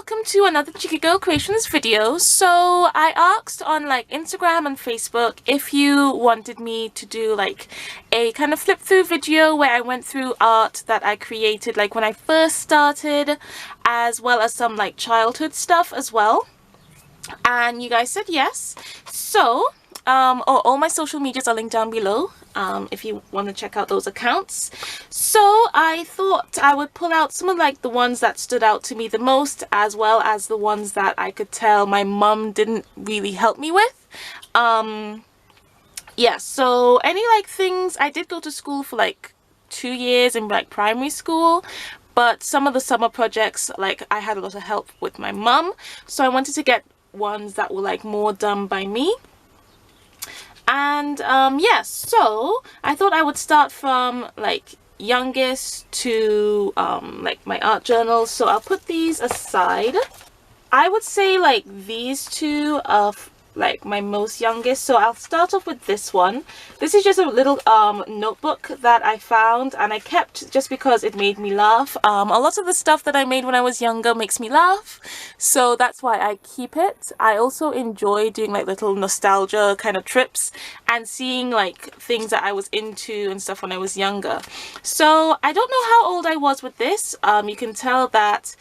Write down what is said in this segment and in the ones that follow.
welcome to another Cheeky Girl Creations video. So I asked on like Instagram and Facebook if you wanted me to do like a kind of flip through video where I went through art that I created like when I first started, as well as some like childhood stuff as well. And you guys said yes. So all my social medias are linked down below if you want to check out those accounts. So I thought I would pull out some of like the ones that stood out to me the most, as well as the ones that I could tell my mum didn't really help me with. Yeah, so any like things, I did go to school for like 2 years in like primary school, but some of the summer projects, like I had a lot of help with my mum, so I wanted to get ones that were like more done by me. And yeah, so I thought I would start from like youngest to like my art journals. So I'll put these aside. I would say like these two are like my most youngest, so I'll start off with this one. This is just a little notebook that I found and I kept just because it made me laugh. A lot of the stuff that I made when I was younger makes me laugh, so that's why I keep it. I also enjoy doing like little nostalgia kind of trips and seeing like things that I was into and stuff when I was younger. So I don't know how old I was with this. You can tell that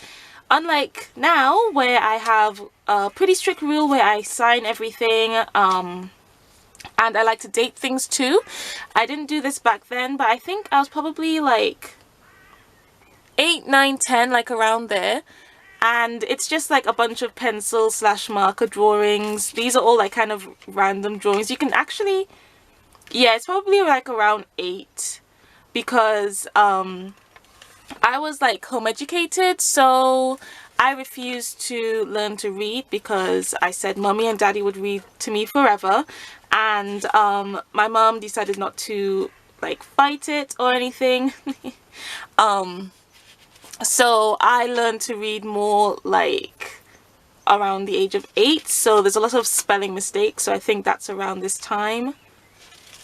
unlike now, where I have a pretty strict rule where I sign everything, and I like to date things too. I didn't do this back then, but I think I was probably like 8, 9, 10, like around there. And it's just like a bunch of pencil / marker drawings. These are all like kind of random drawings. You can actually, yeah, it's probably like around 8, because I was like home educated, so I refused to learn to read because I said mommy and daddy would read to me forever, and my mom decided not to like fight it or anything. So I learned to read more like around the age of 8, so there's a lot of spelling mistakes, so I think that's around this time.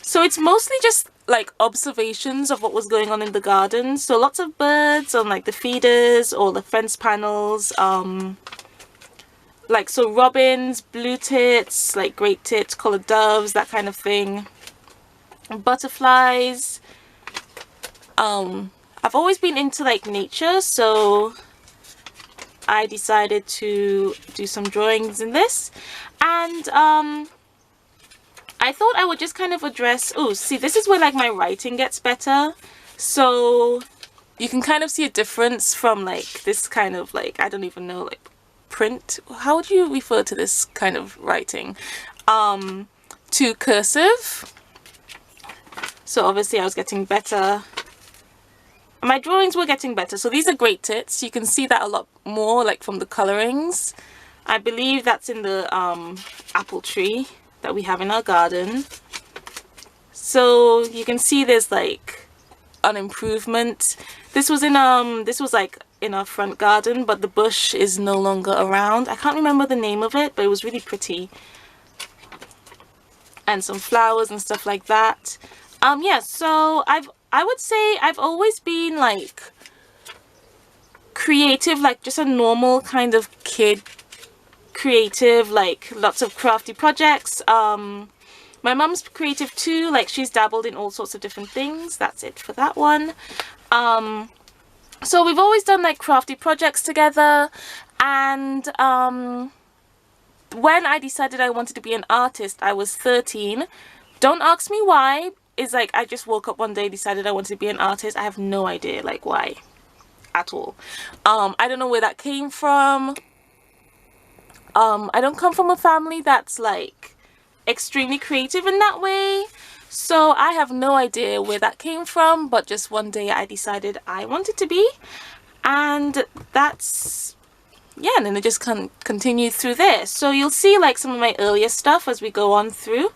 So it's mostly just like observations of what was going on in the garden. So lots of birds on like the feeders or the fence panels. Like so robins, blue tits, like great tits, collared doves, that kind of thing. Butterflies. I've always been into like nature, so I decided to do some drawings in this. And I thought I would just kind of address, oh, see, this is where like my writing gets better. So you can kind of see a difference from like this kind of like, I don't even know, like print. How would you refer to this kind of writing? To cursive. So obviously I was getting better. My drawings were getting better. So these are great tits. You can see that a lot more like from the colorings. I believe that's in the apple tree that we have in our garden. So you can see there's like an improvement. This was like in our front garden, but the bush is no longer around. I can't remember the name of it, but it was really pretty. And some flowers and stuff like that. Yeah, so I would say I've always been like creative, like just a normal kind of kid creative, like lots of crafty projects. My mum's creative too, like she's dabbled in all sorts of different things. That's it for that one. So we've always done like crafty projects together, and when I decided I wanted to be an artist, I was 13. Don't ask me why. It's like I just woke up one day, decided I wanted to be an artist. I have no idea like why at all. I don't know where that came from. I don't come from a family that's like extremely creative in that way, so I have no idea where that came from, but just one day I decided I wanted to be, and that's, yeah, and then it just continued through there. So you'll see like some of my earlier stuff as we go on through.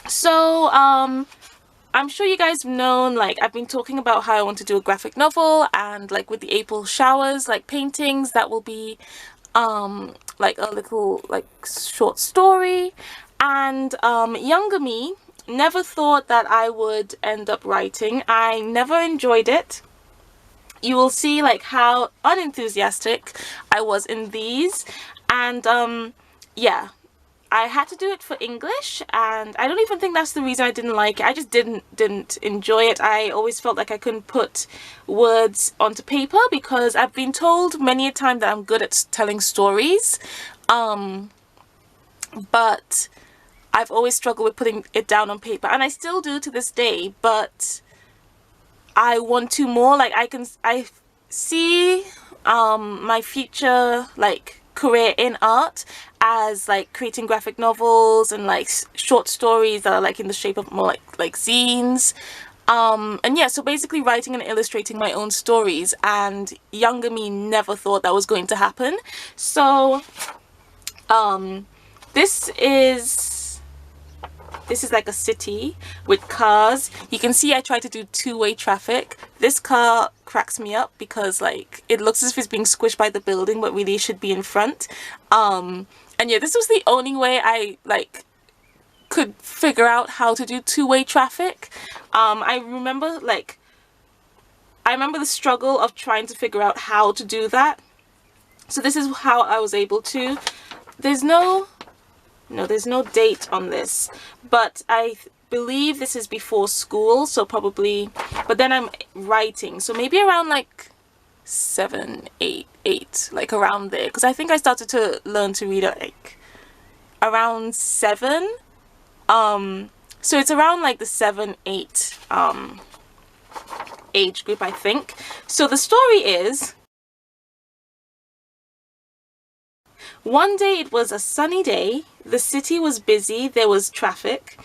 So I'm sure you guys have known, like I've been talking about how I want to do a graphic novel, and like with the April showers, like paintings, that will be like a little like short story. And younger me never thought that I would end up writing. I never enjoyed it. you will see like how unenthusiastic I was in these. And yeah, I had to do it for English, and I don't even think that's the reason I didn't like it. I just didn't enjoy it. I always felt like I couldn't put words onto paper, because I've been told many a time that I'm good at telling stories, but I've always struggled with putting it down on paper, and I still do to this day. But I want to more, like, I see my future like career in art as like creating graphic novels and like short stories that are like in the shape of more like zines, and yeah, so basically writing and illustrating my own stories. And younger me never thought that was going to happen. So this is like a city with cars. You can see I try to do two-way traffic. This car cracks me up because like it looks as if it's being squished by the building, but really it should be in front. And yeah, this was the only way I like could figure out how to do two-way traffic. I remember the struggle of trying to figure out how to do that. So this is how I was able to. There's no date on this, but I believe this is before school, so probably, but then I'm writing, so maybe around like 7, 8, like around there, because I think I started to learn to read at like around 7, so it's around like the 7, 8 age group, I think. So the story is, one day it was a sunny day, the city was busy, there was traffic,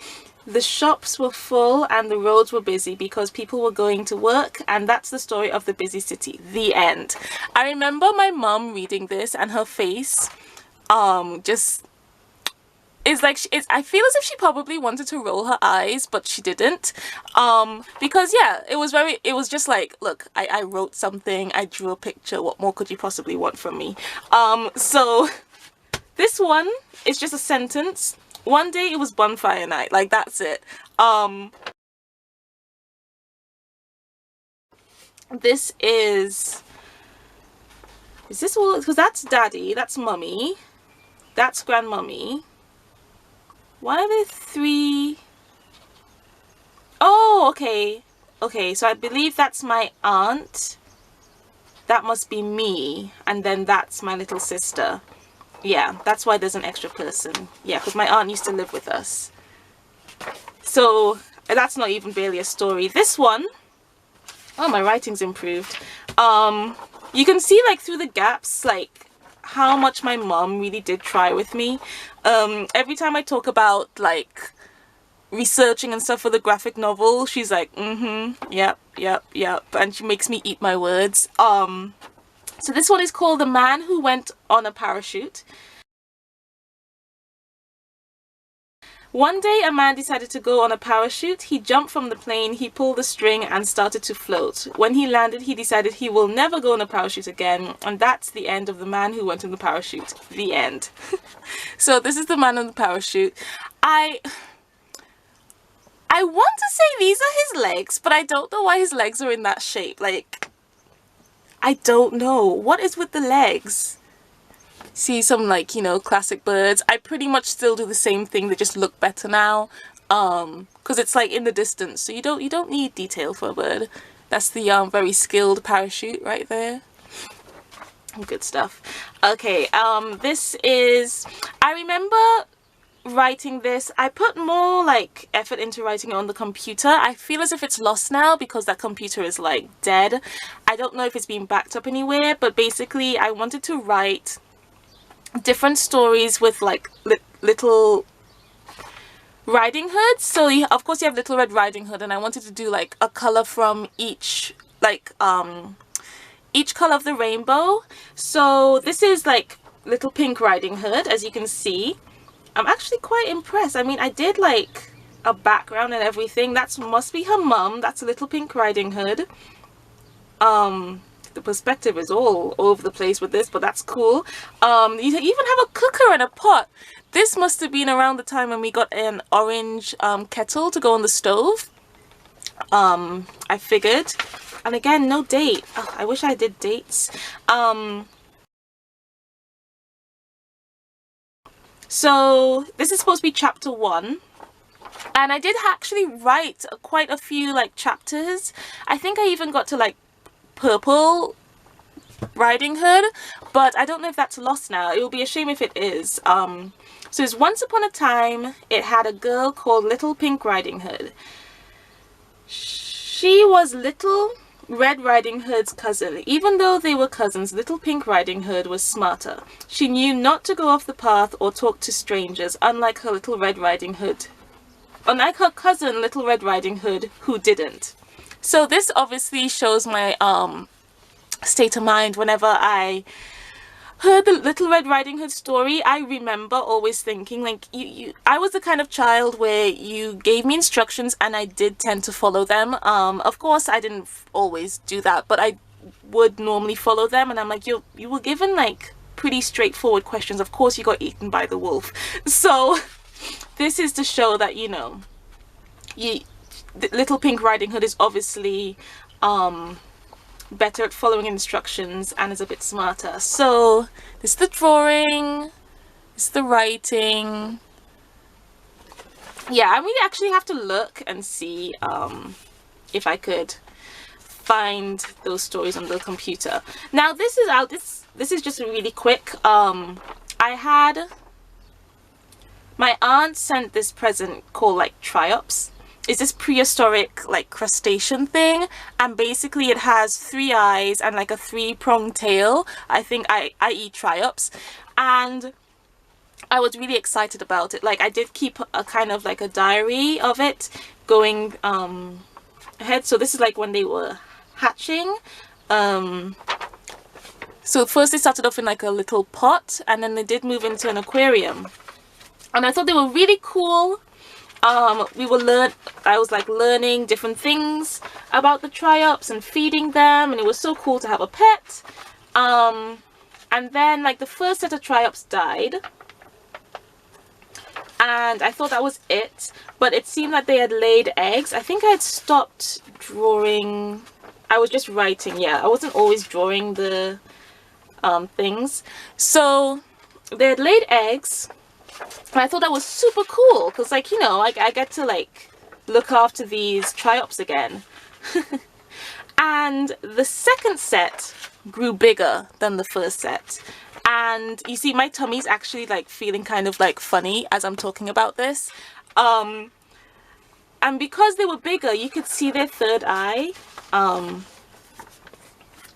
the shops were full and the roads were busy because people were going to work, and that's the story of the busy city. The end. I remember my mom reading this and her face just is like, I feel as if she probably wanted to roll her eyes, but she didn't, because yeah, it was just like, look, I wrote something, I drew a picture, what more could you possibly want from me? So this one is just a sentence. One day it was bonfire night. Like, that's it. This is this all? Because that's daddy, that's mummy, that's grandmummy. Why are there 3? Oh, okay. Okay, so I believe that's my aunt. That must be me. And then that's my little sister. Yeah, that's why there's an extra person. Yeah, because my aunt used to live with us. So that's not even barely a story. This one, oh, my writing's improved. You can see like through the gaps like how much my mom really did try with me. Every time I talk about like researching and stuff for the graphic novel, she's like, yep, and she makes me eat my words. So this one is called The Man Who Went on a Parachute. One day a man decided to go on a parachute. He jumped from the plane, he pulled the string and started to float. When he landed, he decided he will never go on a parachute again. And that's the end of The Man Who Went on the Parachute. The end. So this is the man on the parachute. I want to say these are his legs, but I don't know why his legs are in that shape. Like, I don't know. What is with the legs? See some like, you know, classic birds. I pretty much still do the same thing, they just look better now. Because it's like in the distance, so you don't need detail for a bird. That's the very skilled parachute right there. Good stuff. Okay, this is, I remember writing this. I put more like effort into writing it on the computer. I feel as if it's lost now because that computer is like dead. I don't know if it's been backed up anywhere, but basically I wanted to write different stories with like little Riding Hoods. So of course you have Little Red Riding Hood, and I wanted to do like a color from each color of the rainbow. So this is like Little Pink Riding Hood, as you can see. I'm actually quite impressed. I mean, I did like a background and everything. That must be her mum. That's a Little Pink Riding Hood. The perspective is all over the place with this, but that's cool. You even have a cooker and a pot. This must have been around the time when we got an orange kettle to go on the stove. I figured. And again, no date. Oh, I wish I did dates. So this is supposed to be chapter 1. And I did actually write quite a few like chapters. I think I even got to like Purple Riding Hood, but I don't know if that's lost now. It will be a shame if it is. So it's once upon a time, it had a girl called Little Pink Riding Hood. She was Little Red Riding Hood's cousin. Even though they were cousins, Little Pink Riding Hood was smarter. She knew not to go off the path or talk to strangers, unlike her Little Red Riding Hood. Unlike her cousin, Little Red Riding Hood, who didn't. So this obviously shows my state of mind whenever I heard the Little Red Riding Hood story. I remember always thinking like I was the kind of child where you gave me instructions and I did tend to follow them. Of course I didn't always do that, but I would normally follow them, and I'm like, you were given like pretty straightforward questions. Of course you got eaten by the wolf. So this is to show that, you know, the Little Pink Riding Hood is obviously better at following instructions and is a bit smarter. So this is the drawing, this is the writing. Yeah, I really actually have to look and see if I could find those stories on the computer. Now this is out, this is just really quick. My aunt sent this present called like Triops. It's this prehistoric like crustacean thing, and basically it has 3 eyes and like a 3-pronged tail. I think I eat Triops, and I was really excited about it. Like I did keep a kind of like a diary of it going ahead. So this is like when they were hatching. So first they started off in like a little pot, and then they did move into an aquarium, and I thought they were really cool. I was like learning different things about the Triops and feeding them, and it was so cool to have a pet. And then like the first set of Triops died, and I thought that was it, but it seemed like they had laid eggs. I think I had stopped drawing. I was just writing. Yeah, I wasn't always drawing the things. So they had laid eggs. And I thought that was super cool because, like, you know, like I get to like look after these Triops again. And the second set grew bigger than the first set, and you see my tummy's actually like feeling kind of like funny as I'm talking about this. And because they were bigger, you could see their third eye.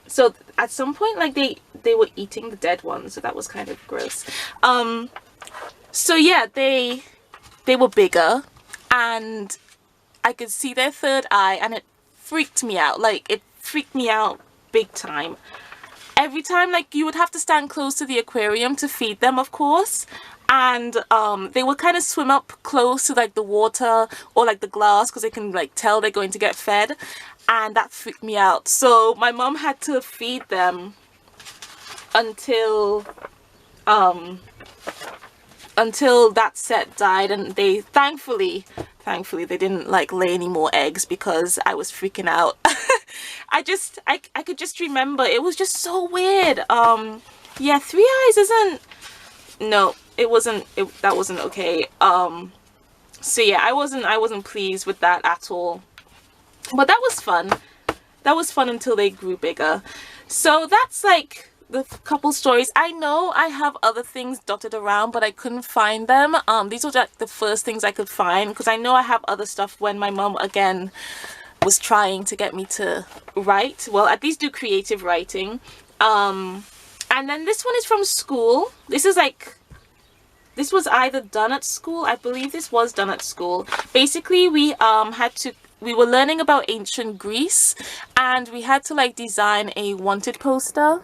So at some point, like they were eating the dead ones, so that was kind of gross. So yeah, they were bigger, and I could see their third eye, and it freaked me out. Like, it freaked me out big time. Every time, like, you would have to stand close to the aquarium to feed them, of course, and they would kind of swim up close to like the water or like the glass because they can like tell they're going to get fed, and that freaked me out. So my mom had to feed them until that set died, and they thankfully they didn't like lay any more eggs because I was freaking out. I could just remember it was just so weird. Yeah, 3 eyes isn't, no, that wasn't okay. So yeah, I wasn't pleased with that at all, but that was fun until they grew bigger. So that's like the couple stories. I know I have other things dotted around, but I couldn't find them. These were like the first things I could find, because I know I have other stuff when my mom again was trying to get me to write, well, at least do creative writing. And then this one is from school. This was either done at school. I believe this was done at school. Basically, we were learning about ancient Greece, and we had to like design a wanted poster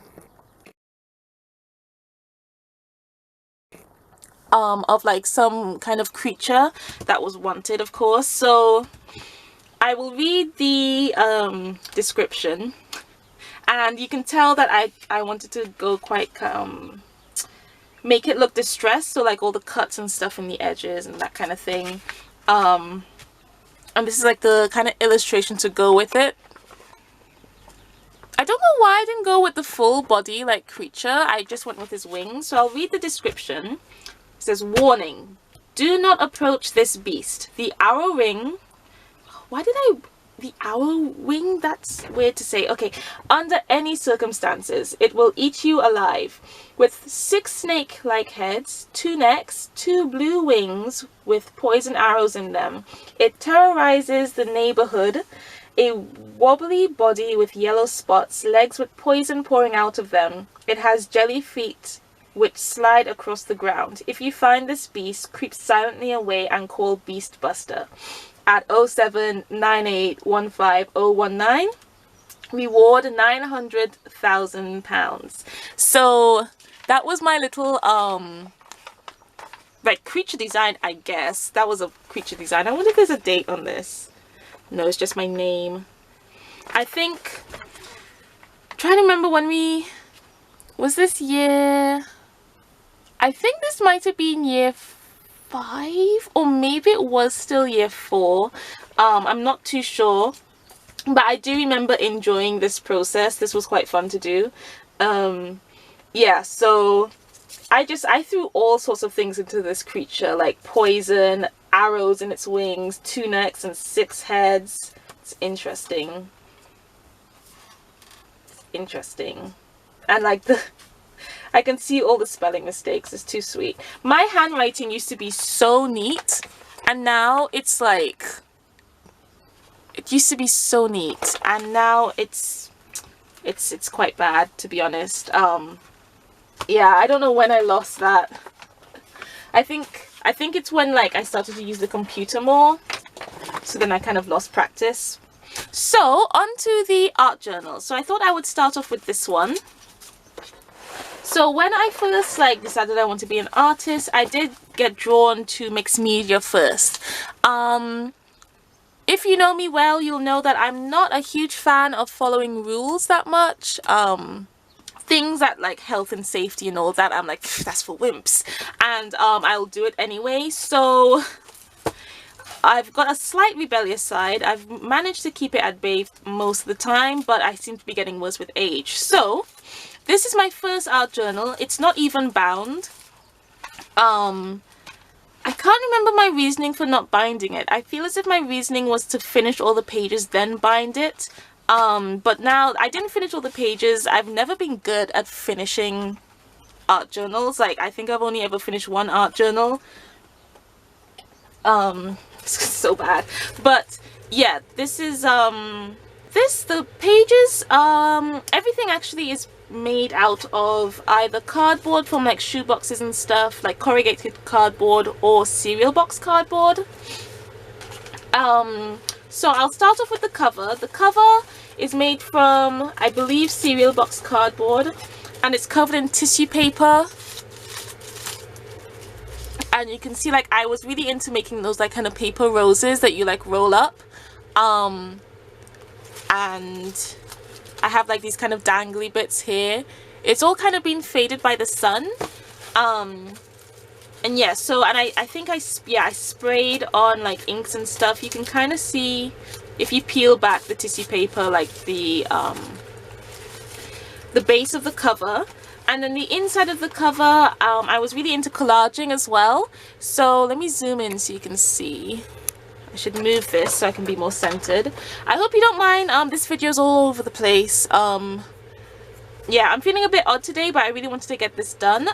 of like some kind of creature that was wanted, of course. So I will read the description, and you can tell that I wanted to go quite make it look distressed, so like all the cuts and stuff in the edges and that kind of thing. And this is like the kind of illustration to go with it. I don't know why I didn't go with the full body like creature. I just went with his wings. So I'll read the description. It says, warning, do not approach this beast. The arrow ring. Why did I... The arrow wing? That's weird to say. Okay. Under any circumstances, it will eat you alive. With 6 snake-like heads, 2 necks, 2 blue wings with poison arrows in them. It terrorizes the neighborhood. A wobbly body with yellow spots, legs with poison pouring out of them. It has jelly feet which slide across the ground. If you find this beast, creep silently away and call Beastbuster at 0798150019. Reward £900,000. So that was my little like creature design, I guess. That was a creature design. I wonder if there's a date on this. No, it's just my name. I think, I'm trying to remember when we, was this year, I think this might have been year 5, or maybe it was still year 4. I'm not too sure, but I do remember enjoying this process. This was quite fun to do. Yeah, so I threw all sorts of things into this creature, like poison, arrows in its wings, 2 necks and 6 heads. It's interesting. It's interesting. And like I can see all the spelling mistakes. It's too sweet. My handwriting used to be so neat, and now it's like, it used to be so neat, and now it's quite bad, to be honest. Yeah, I don't know when I lost that. I think it's when like I started to use the computer more, so then I kind of lost practice. So onto the art journal. So I thought I would start off with this one. So when I first like decided I want to be an artist, I did get drawn to mixed media first. If you know me well, you'll know that I'm not a huge fan of following rules that much. Things that like health and safety and all that, I'm like, that's for wimps, and I'll do it anyway. So I've got a slight rebellious side. I've managed to keep it at bay most of the time, but I seem to be getting worse with age. So this is my first art journal. It's not even bound. I can't remember my reasoning for not binding it. I feel as if my reasoning was to finish all the pages then bind it. But now I didn't finish all the pages. I've never been good at finishing art journals. Like, I think I've only ever finished 1 art journal. It's so bad. But yeah, this is the pages, everything actually is made out of either cardboard from like shoe boxes and stuff, like corrugated cardboard, or cereal box cardboard. So I'll start off with the cover. The cover is made from, I believe, cereal box cardboard, and it's covered in tissue paper. And you can see like I was really into making those like kind of paper roses that you like roll up. And I have like these kind of dangly bits here. It's all kind of been faded by the sun. And yeah, so, and I think I sprayed on like inks and stuff. You can kind of see if you peel back the tissue paper, like the base of the cover. And then the inside of the cover, I was really into collaging as well. So let me zoom in so you can see. I should move this so I can be more centered. I hope you don't mind. This video is all over the place. Yeah, I'm feeling a bit odd today, but I really wanted to get this done.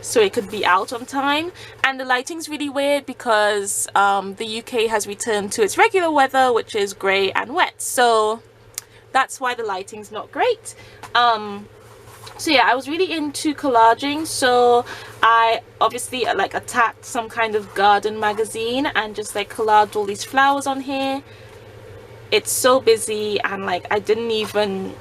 So it could be out on time. And the lighting's really weird because the UK has returned to its regular weather, which is grey and wet. So that's why the lighting's not great. So yeah, I was really into collaging, so I obviously like attacked some kind of garden magazine and just like collaged all these flowers on here. It's so busy, and like I didn't even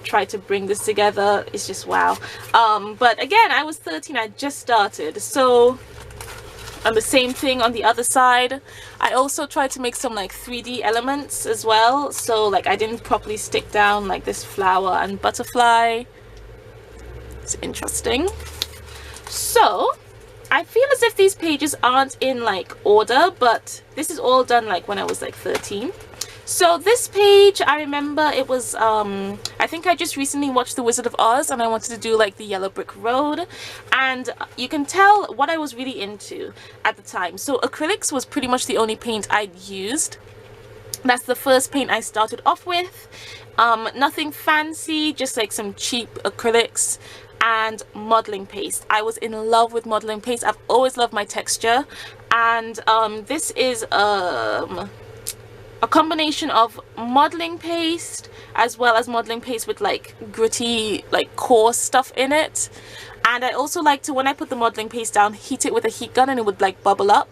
try to bring this together. It's just wow. But again, I was 13, I just started, so and the same thing on the other side. I also tried to make some like 3D elements as well, so like I didn't properly stick down like this flower and butterfly. It's interesting. So I feel as if these pages aren't in like order, but this is all done like when I was like 13. So this page, I remember it was, I think I just recently watched The Wizard of Oz and I wanted to do like the Yellow Brick Road, and you can tell what I was really into at the time. So acrylics was pretty much the only paint I'd used. That's the first paint I started off with. Nothing fancy, just like some cheap acrylics and modeling paste. I was in love with modeling paste. I've always loved my texture, and this is a combination of modeling paste as well as modeling paste with like gritty, like coarse stuff in it. And I also like to, when I put the modeling paste down, heat it with a heat gun and it would like bubble up.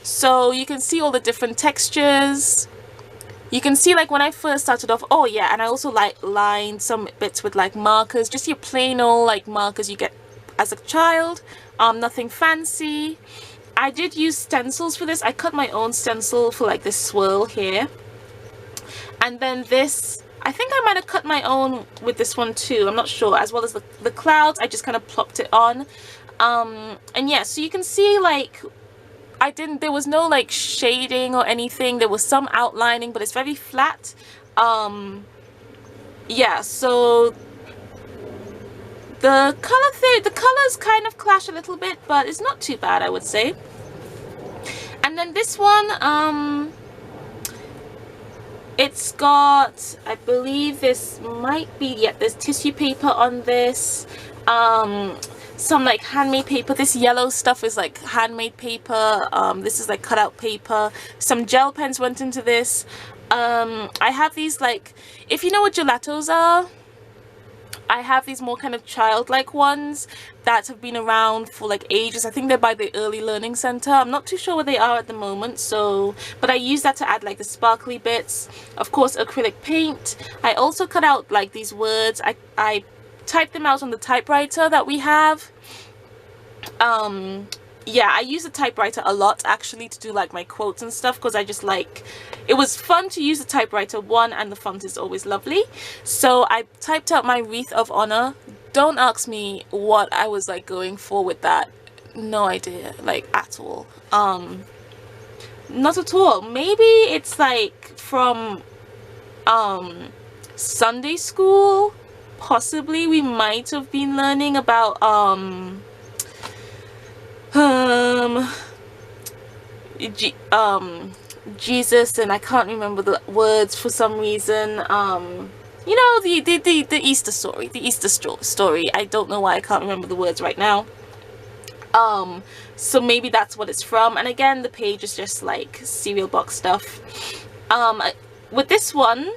So you can see all the different textures. You can see like when I first started off, oh yeah, and I also like lined some bits with like markers, just your plain old like markers you get as a child, nothing fancy. I did use stencils for this. I cut my own stencil for like this swirl here. And then this, I think I might have cut my own with this one too, I'm not sure, as well as the clouds. I just kind of plopped it on. And yeah, so you can see like there was no like shading or anything. There was some outlining, but it's very flat. Yeah, so the colors kind of clash a little bit, but it's not too bad, I would say. And then this one, it's got, I believe this might be, yeah, there's tissue paper on this, some like handmade paper. This yellow stuff is like handmade paper. This is like cutout paper. Some gel pens went into this. I have these, like, if you know what gelatos are, I have these more kind of childlike ones that have been around for like ages. I think they're by the Early Learning Center. I'm not too sure where they are at the moment, so, but I use that to add like the sparkly bits. Of course, acrylic paint. I also cut out like these words. I typed them out on the typewriter that we have. Yeah, I use the typewriter a lot actually to do like my quotes and stuff, because I just like, it was fun to use the typewriter, one, and the font is always lovely. So I typed out my wreath of honor. Don't ask me what I was like going for with that. No idea, like, at all. Not at all. Maybe it's like from Sunday school, possibly. We might have been learning about Jesus, and I can't remember the words for some reason. You know, the Easter story, story. I don't know why I can't remember the words right now. So maybe that's what it's from. And again, the page is just like cereal box stuff. With this one,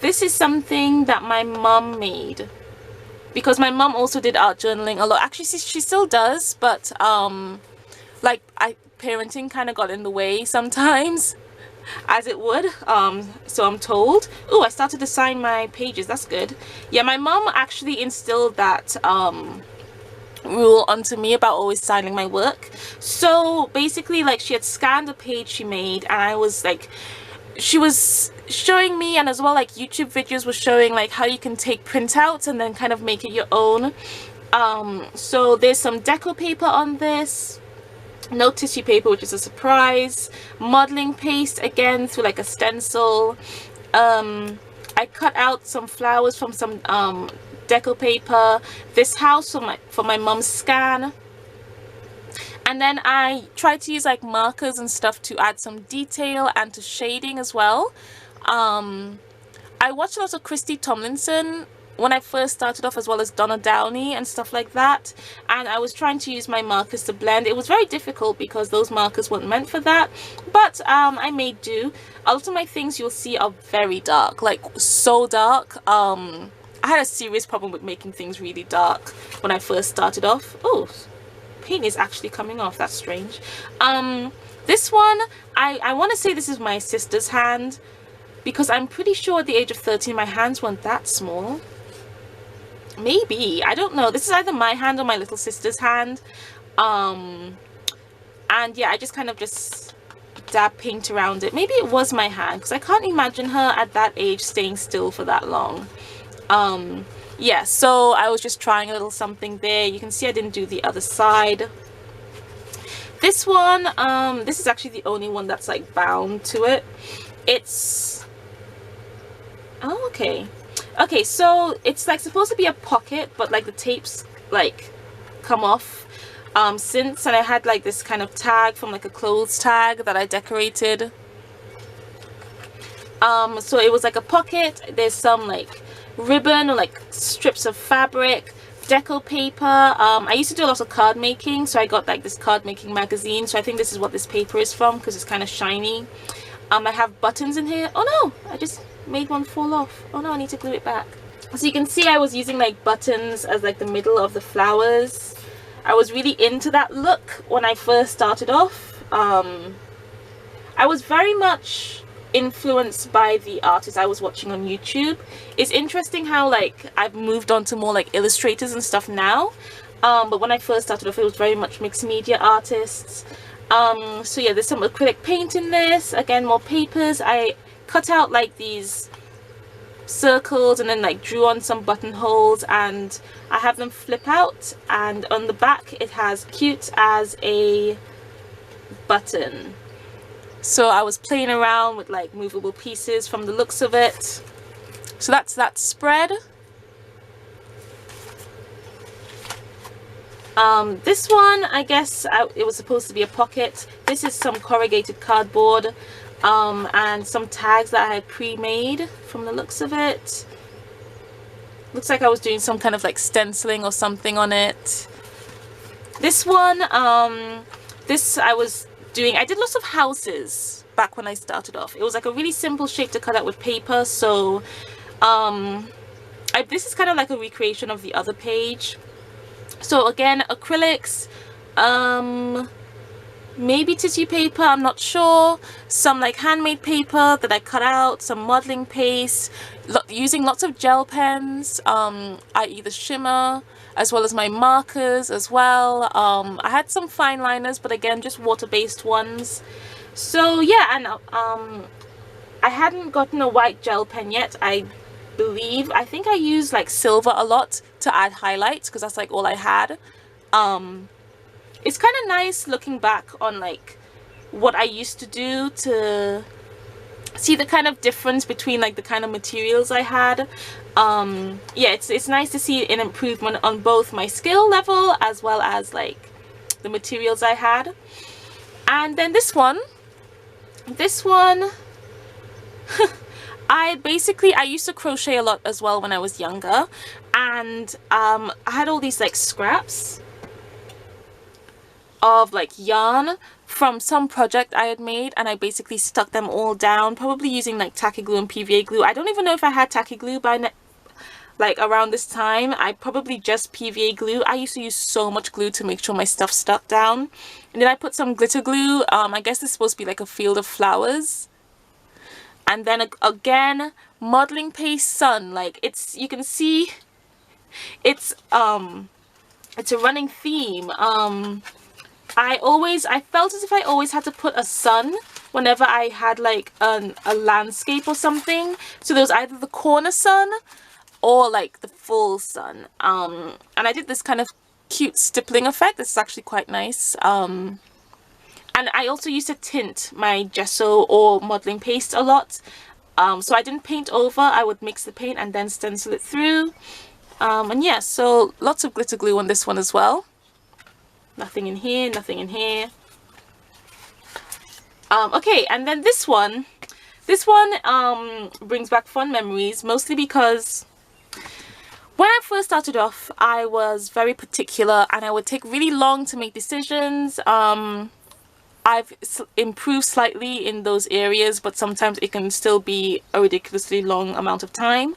this is something that my mom made, because my mom also did art journaling a lot. Actually, she still does, but like, parenting kind of got in the way sometimes, as it would, so I'm told. Oh, I started to sign my pages, that's good. Yeah, my mom actually instilled that rule onto me about always signing my work. So basically, like, she had scanned a page she made, and I was like, she was showing me, and as well like YouTube videos was showing like how you can take printouts and then kind of make it your own. So there's some deco paper on this, no tissue paper, which is a surprise. Modeling paste again through like a stencil. I cut out some flowers from some deco paper. This house for my mom's scan. And then I tried to use like markers and stuff to add some detail and to shading as well. I watched a lot of Christy Tomlinson when I first started off, as well as Donna Downey and stuff like that, and I was trying to use my markers to blend. It was very difficult because those markers weren't meant for that, but I made do. A lot of my things you'll see are very dark, like so dark. I had a serious problem with making things really dark when I first started off. Oh, paint is actually coming off, that's strange. This one, I want to say this is my sister's hand, because I'm pretty sure at the age of 13 my hands weren't that small. Maybe, I don't know. This is either my hand or my little sister's hand. And yeah, I just kind of just dab paint around it. Maybe it was my hand, because I can't imagine her at that age staying still for that long. Yeah, so I was just trying a little something there. You can see I didn't do the other side. This one, this is actually the only one that's like bound to it. It's, oh, okay. Okay, so it's like supposed to be a pocket, but like the tapes like come off since, and I had like this kind of tag from like a clothes tag that I decorated. So it was like a pocket. There's some like ribbon or like strips of fabric, deco paper. I used to do a lot of card making, so I got like this card making magazine, so I think this is what this paper is from because it's kind of shiny. I have buttons in here. Oh no, I just made one fall off. Oh no, I need to glue it back. So you can see I was using like buttons as like the middle of the flowers. I was really into that look when I first started off. I was very much influenced by the artists I was watching on YouTube. It's interesting how like I've moved on to more like illustrators and stuff now, but when I first started off it was very much mixed media artists. So yeah, there's some acrylic paint in this. Again, more papers. I cut out like these circles and then like drew on some buttonholes, and I have them flip out, and on the back it has cute as a button. So I was playing around with like movable pieces from the looks of it. So that's that spread. This one, I guess it was supposed to be a pocket. This is some corrugated cardboard and some tags that I had pre-made from the looks of it. Looks like I was doing some kind of like stenciling or something on it. This one, I did lots of houses back when I started off. It was like a really simple shape to cut out with paper, so this is kind of like a recreation of the other page. So again, acrylics, maybe tissue paper, I'm not sure, some like handmade paper that I cut out, some modeling paste, using lots of gel pens, i.e. the shimmer, as well as my markers as well. I had some fine liners, but again, just water-based ones. So yeah, and I hadn't gotten a white gel pen yet. I think I used like silver a lot to add highlights because that's like all I had. It's kind of nice looking back on like what I used to do to see the kind of difference between like the kind of materials I had. Yeah, it's nice to see an improvement on both my skill level as well as like the materials I had. And then this one I used to crochet a lot as well when I was younger, and I had all these like scraps of like yarn from some project I had made, and I basically stuck them all down, probably using like tacky glue and PVA glue. I don't even know if I had tacky glue by like around this time. I probably just PVA glue. I used to use so much glue to make sure my stuff stuck down. And then I put some glitter glue. I guess it's supposed to be like a field of flowers. And then again, modeling paste sun. Like you can see it's a running theme. I felt as if I always had to put a sun whenever I had like a landscape or something. So there was either the corner sun or like the full sun. And I did this kind of cute stippling effect. This is actually quite nice. And I also used to tint my gesso or modeling paste a lot. So I didn't paint over. I would mix the paint and then stencil it through. And yeah, so lots of glitter glue on this one as well. Nothing in here, nothing in here. Okay, and then this one brings back fond memories, mostly because when I first started off, I was very particular and I would take really long to make decisions. I've improved slightly in those areas, but sometimes it can still be a ridiculously long amount of time.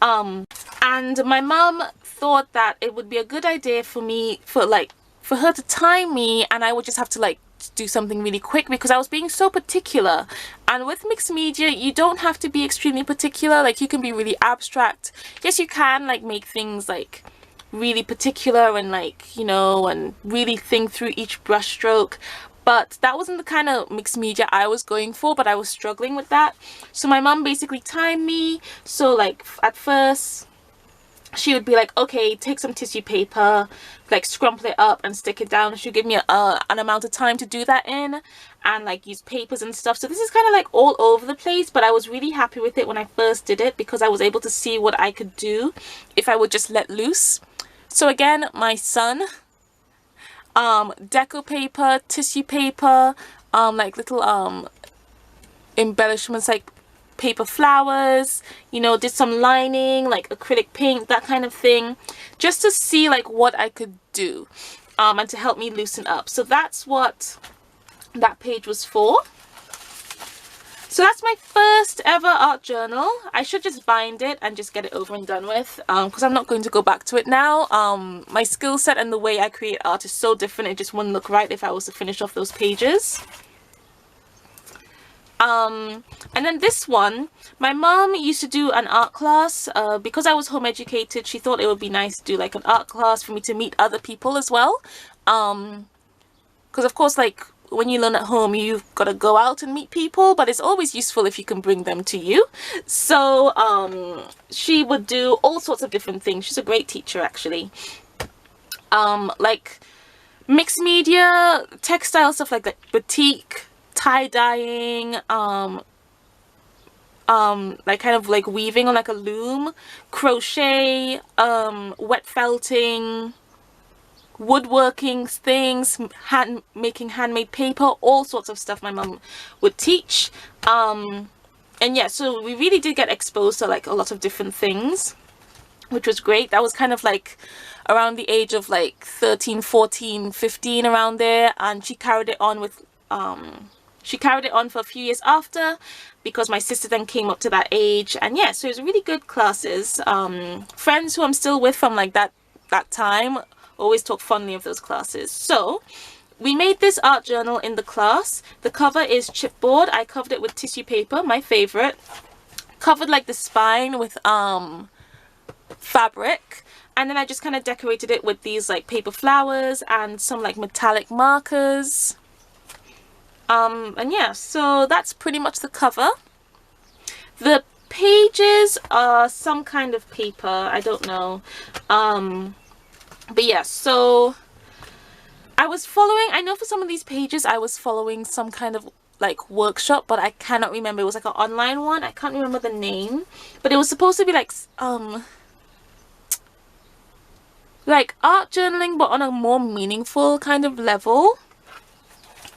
And my mom thought that it would be a good idea for her to time me, and I would just have to like do something really quick because I was being so particular. And with mixed media, you don't have to be extremely particular. Like, you can be really abstract. Yes, you can like make things like really particular and like, you know, and really think through each brush stroke, but that wasn't the kind of mixed media I was going for. But I was struggling with that, so my mom basically timed me. So like at first she would be like, okay, take some tissue paper, like scrumple it up and stick it down. She'd give me an amount of time to do that in, and like use papers and stuff. So this is kind of like all over the place, but I was really happy with it when I first did it because I was able to see what I could do if I would just let loose. So again, my son, deco paper, tissue paper, like little embellishments like paper flowers, you know, did some lining like acrylic paint, that kind of thing, just to see like what I could do, and to help me loosen up. So that's what that page was for. So that's my first ever art journal. I should just bind it and just get it over and done with, because I'm not going to go back to it now. My skill set and the way I create art is so different, it just wouldn't look right if I was to finish off those pages. And then this one, my mom used to do an art class. Because I was home educated, she thought it would be nice to do like an art class for me to meet other people as well. Because of course, like when you learn at home, you've got to go out and meet people, but it's always useful if you can bring them to you. So she would do all sorts of different things. She's a great teacher, actually. Like mixed media, textile stuff like that, batik, tie-dyeing, like kind of like weaving on like a loom, crochet, wet felting, woodworking things, making handmade paper, all sorts of stuff my mum would teach. And yeah, so we really did get exposed to like a lot of different things, which was great. That was kind of like around the age of like 13, 14, 15, around there. And she carried it on with she carried it on for a few years after, because my sister then came up to that age. And yeah, so it was really good classes. Friends who I'm still with from like that time always talk fondly of those classes. So we made this art journal in the class. The cover is chipboard. I covered it with tissue paper, my favorite. Covered like the spine with fabric, and then I just kind of decorated it with these like paper flowers and some like metallic markers. And yeah, so that's pretty much the cover. The pages are some kind of paper, I don't know. But yeah, so I was following, I know for some of these pages I was following some kind of like workshop, but I cannot remember. It was like an online one. I can't remember the name, but it was supposed to be like art journaling, but on a more meaningful kind of level.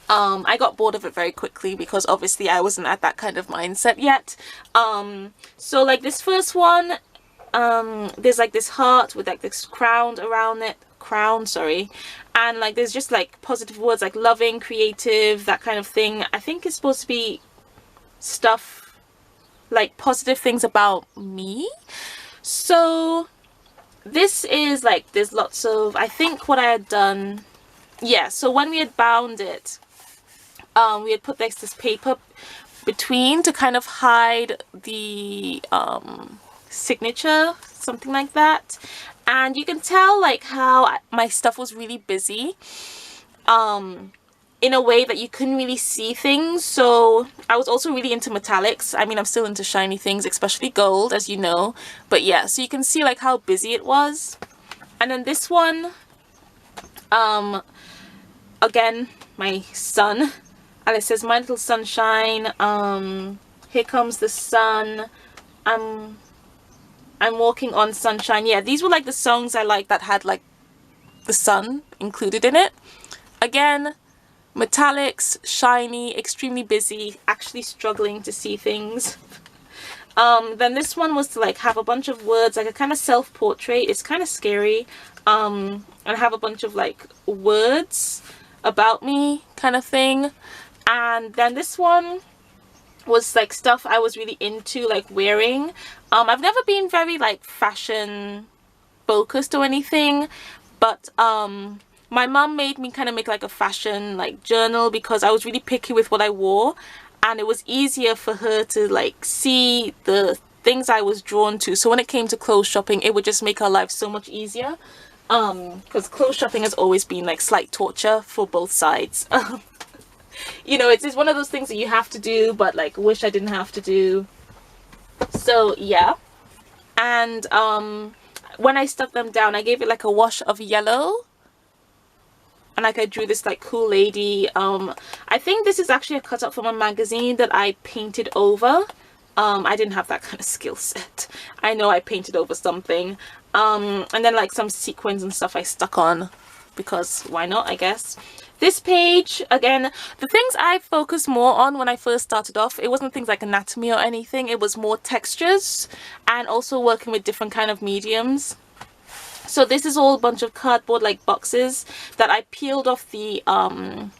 I got bored of it very quickly because obviously I wasn't at that kind of mindset yet. So like this first one, there's like this heart with like this crown around it, and like there's just like positive words like loving, creative, that kind of thing. I think it's supposed to be stuff like positive things about me. So this is like, there's lots of, I think what I had done, yeah, so when we had bound it, we had put like this paper between to kind of hide the signature, something like that. And you can tell like how my stuff was really busy in a way that you couldn't really see things. So I was also really into metallics. I mean, I'm still into shiny things, especially gold, as you know. But yeah, so you can see like how busy it was. And then this one, again, my sun, and it says my little sunshine. Here comes the sun. I'm walking on sunshine. Yeah, these were like the songs I liked that had like the sun included in it. Again, metallics, shiny, extremely busy, actually struggling to see things. Then this one was to like have a bunch of words, like a kind of self-portrait. It's kind of scary, and have a bunch of like words about me kind of thing. And then this one was like stuff I was really into like wearing. I've never been very like fashion focused or anything, but my mom made me kind of make like a fashion like journal because I was really picky with what I wore, and it was easier for her to like see the things I was drawn to. So when it came to clothes shopping, it would just make her life so much easier, because clothes shopping has always been like slight torture for both sides. You know, it's one of those things that you have to do, but like wish I didn't have to do. So yeah. And when I stuck them down, I gave it like a wash of yellow. And like I drew this like cool lady. I think this is actually a cutout from a magazine that I painted over. I didn't have that kind of skill set. I know I painted over something. And then like some sequins and stuff I stuck on, because why not, I guess. This page, again, the things I focused more on when I first started off, it wasn't things like anatomy or anything. It was more textures and also working with different kind of mediums. So this is all a bunch of cardboard like boxes that I peeled off the kind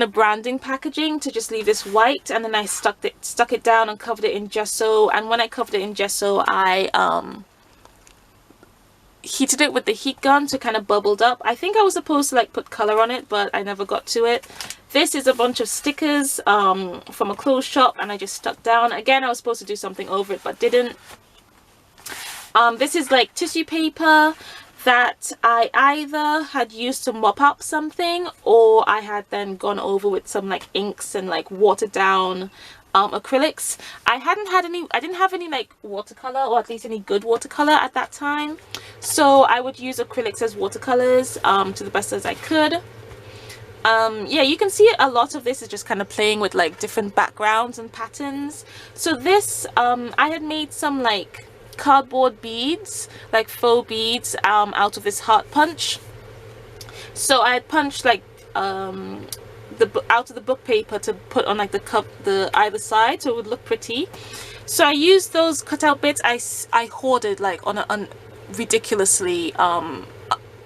of branding packaging to just leave this white, and then I stuck it down and covered it in gesso. And when I covered it in gesso, I heated it with the heat gun so it kind of bubbled up. I think I was supposed to like put color on it, but I never got to it. This is a bunch of stickers from a clothes shop, and I just stuck down. Again, I was supposed to do something over it but didn't. This is like tissue paper that I either had used to mop up something, or I had then gone over with some like inks and like watered down acrylics. I didn't have any like watercolor, or at least any good watercolor at that time, so I would use acrylics as watercolors to the best as I could. Yeah, you can see a lot of this is just kind of playing with like different backgrounds and patterns. So this I had made some like cardboard beads, like faux beads, out of this heart punch. So I had punched like out of the book paper to put on like the either side, so it would look pretty. So I used those cutout bits. I hoarded like on a ridiculously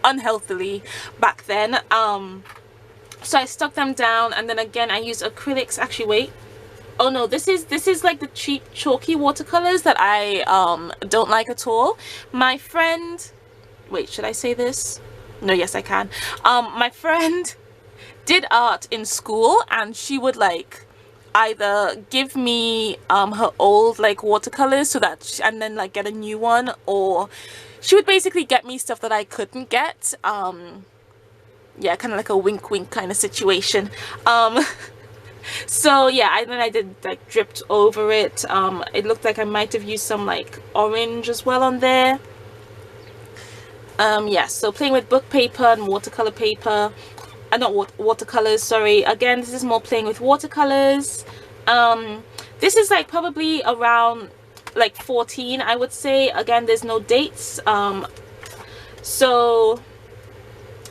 unhealthily back then. So I stuck them down, and then again I used acrylics. Actually, wait. Oh no, this is like the cheap chalky watercolors that I don't like at all. My friend, wait, should I say this? No, yes I can. My friend did art in school, and she would like either give me her old like watercolors so that and then like get a new one, or she would basically get me stuff that I couldn't get. Yeah, kind of like a wink wink kind of situation. So yeah, then I did like dripped over it. It looked like I might have used some like orange as well on there. Yeah, so playing with book paper and watercolor paper. Not watercolors, sorry. Again, this is more playing with watercolors. This is like probably around like 14, I would say. Again, there's no dates. So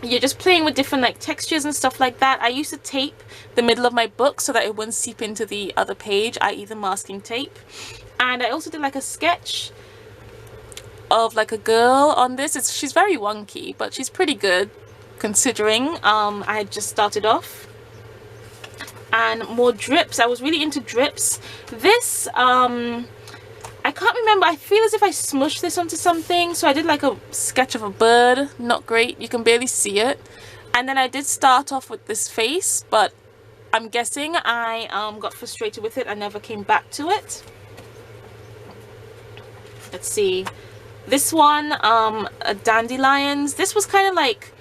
you're just playing with different like textures and stuff like that. I used to tape the middle of my book so that it wouldn't seep into the other page, i.e. the masking tape. And I also did like a sketch of like a girl on this. She's very wonky, but she's pretty good considering I had just started off. And more drips. I was really into drips. This I can't remember, I feel as if I smushed this onto something, so I did like a sketch of a bird. Not great, you can barely see it. And then I did start off with this face, but I'm guessing I got frustrated with it and never came back to it. Let's see, this one, dandelions. This was kind of like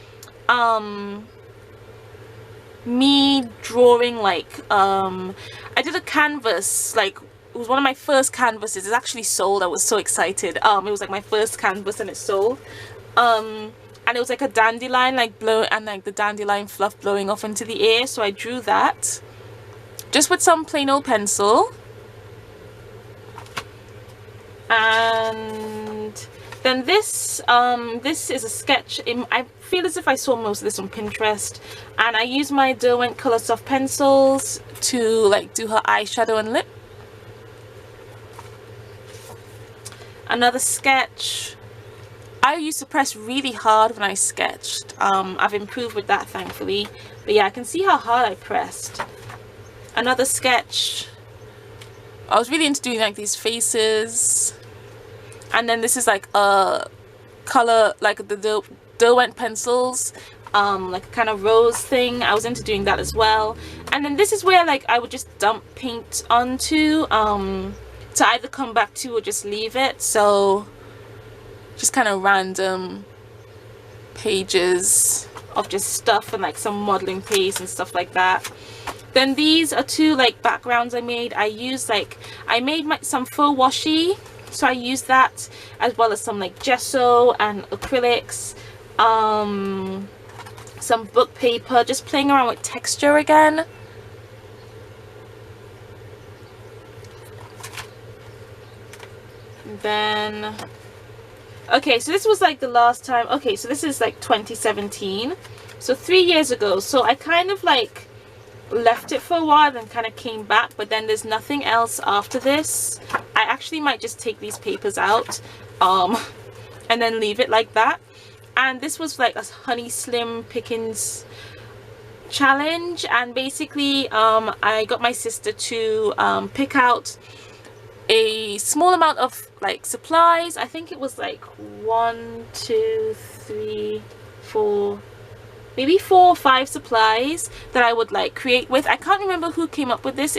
me drawing like I did a canvas, like it was one of my first canvases. It's actually sold. I was so excited. It was like my first canvas and it sold. And it was like a dandelion like and like the dandelion fluff blowing off into the air. So I drew that just with some plain old pencil. And then this is a sketch. I feel as if I saw most of this on Pinterest, and I used my Derwent Color Soft pencils to like do her eyeshadow and lip. Another sketch. I used to press really hard when I sketched. I've improved with that, thankfully. But yeah, I can see how hard I pressed. Another sketch. I was really into doing like these faces. And then this is like a color, like the Derwent pencils, like a kind of rose thing. I was into doing that as well. And then this is where like I would just dump paint onto to either come back to or just leave it. So just kind of random pages of just stuff and like some modeling paste and stuff like that. Then these are two like backgrounds I made. I used like, I made some faux washi. So I used that, as well as some like gesso and acrylics, some book paper, just playing around with texture again. Then okay, so this was like the last time. Okay, so this is like 2017, so 3 years ago. So I kind of like left it for a while and kind of came back, but then there's nothing else after this. I actually might just take these papers out and then leave it like that. And this was like a honey slim pickings challenge, and basically I got my sister to pick out a small amount of like supplies. I think it was like 1, 2, 3, 4, maybe 4 or 5 supplies that I would like create with. I can't remember who came up with this,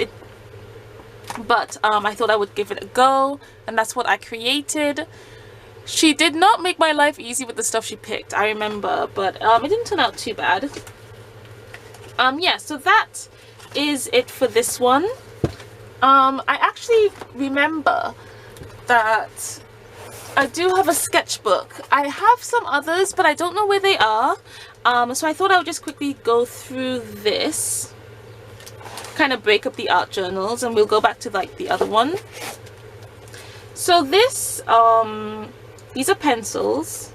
but I thought I would give it a go, and that's what I created. She did not make my life easy with the stuff she picked, I remember, but it didn't turn out too bad. Yeah, so that is it for this one. I actually remember that I do have a sketchbook. I have some others, but I don't know where they are. So I thought I would just quickly go through this, kind of break up the art journals, and we'll go back to like the other one. So this, these are pencils,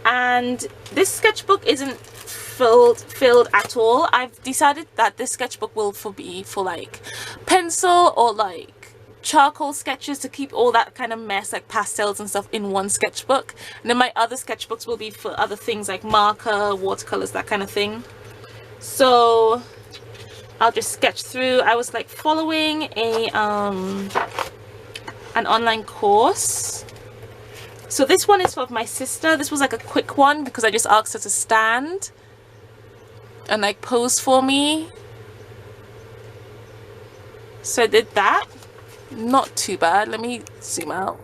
and this sketchbook isn't filled at all. I've decided that this sketchbook will be for like pencil or like charcoal sketches, to keep all that kind of mess like pastels and stuff in one sketchbook, and then my other sketchbooks will be for other things like marker, watercolors, that kind of thing. So I'll just sketch through. I was like following a an online course. So this one is for my sister. This was like a quick one because I just asked her to stand and like pose for me. So I did that. Not too bad. Let me zoom out.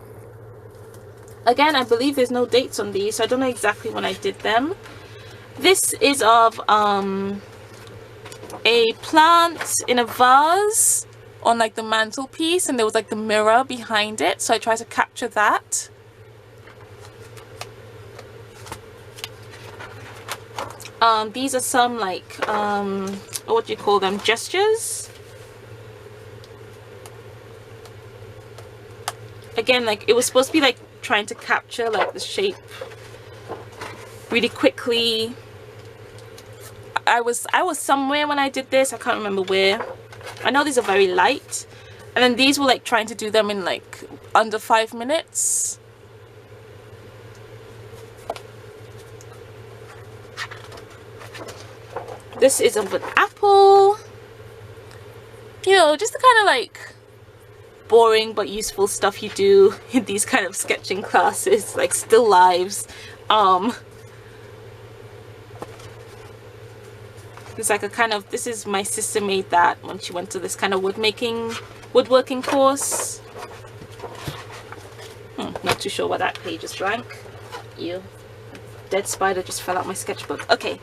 Again, I believe there's no dates on these, so I don't know exactly when I did them. This is of a plant in a vase on like the mantelpiece, and there was like the mirror behind it, so I tried to capture that. These are some like what do you call them, gestures. Again, like it was supposed to be like trying to capture like the shape really quickly. I was somewhere when I did this. I can't remember where. I know these are very light, and then these were like trying to do them in like under 5 minutes. This is of an apple. You know, just the kind of like boring but useful stuff you do in these kind of sketching classes, like still lives. It's like a kind of, this is, my sister made that when she went to this kind of woodworking course. Not too sure why that page is blank. Ew. Dead spider just fell out my sketchbook. Okay.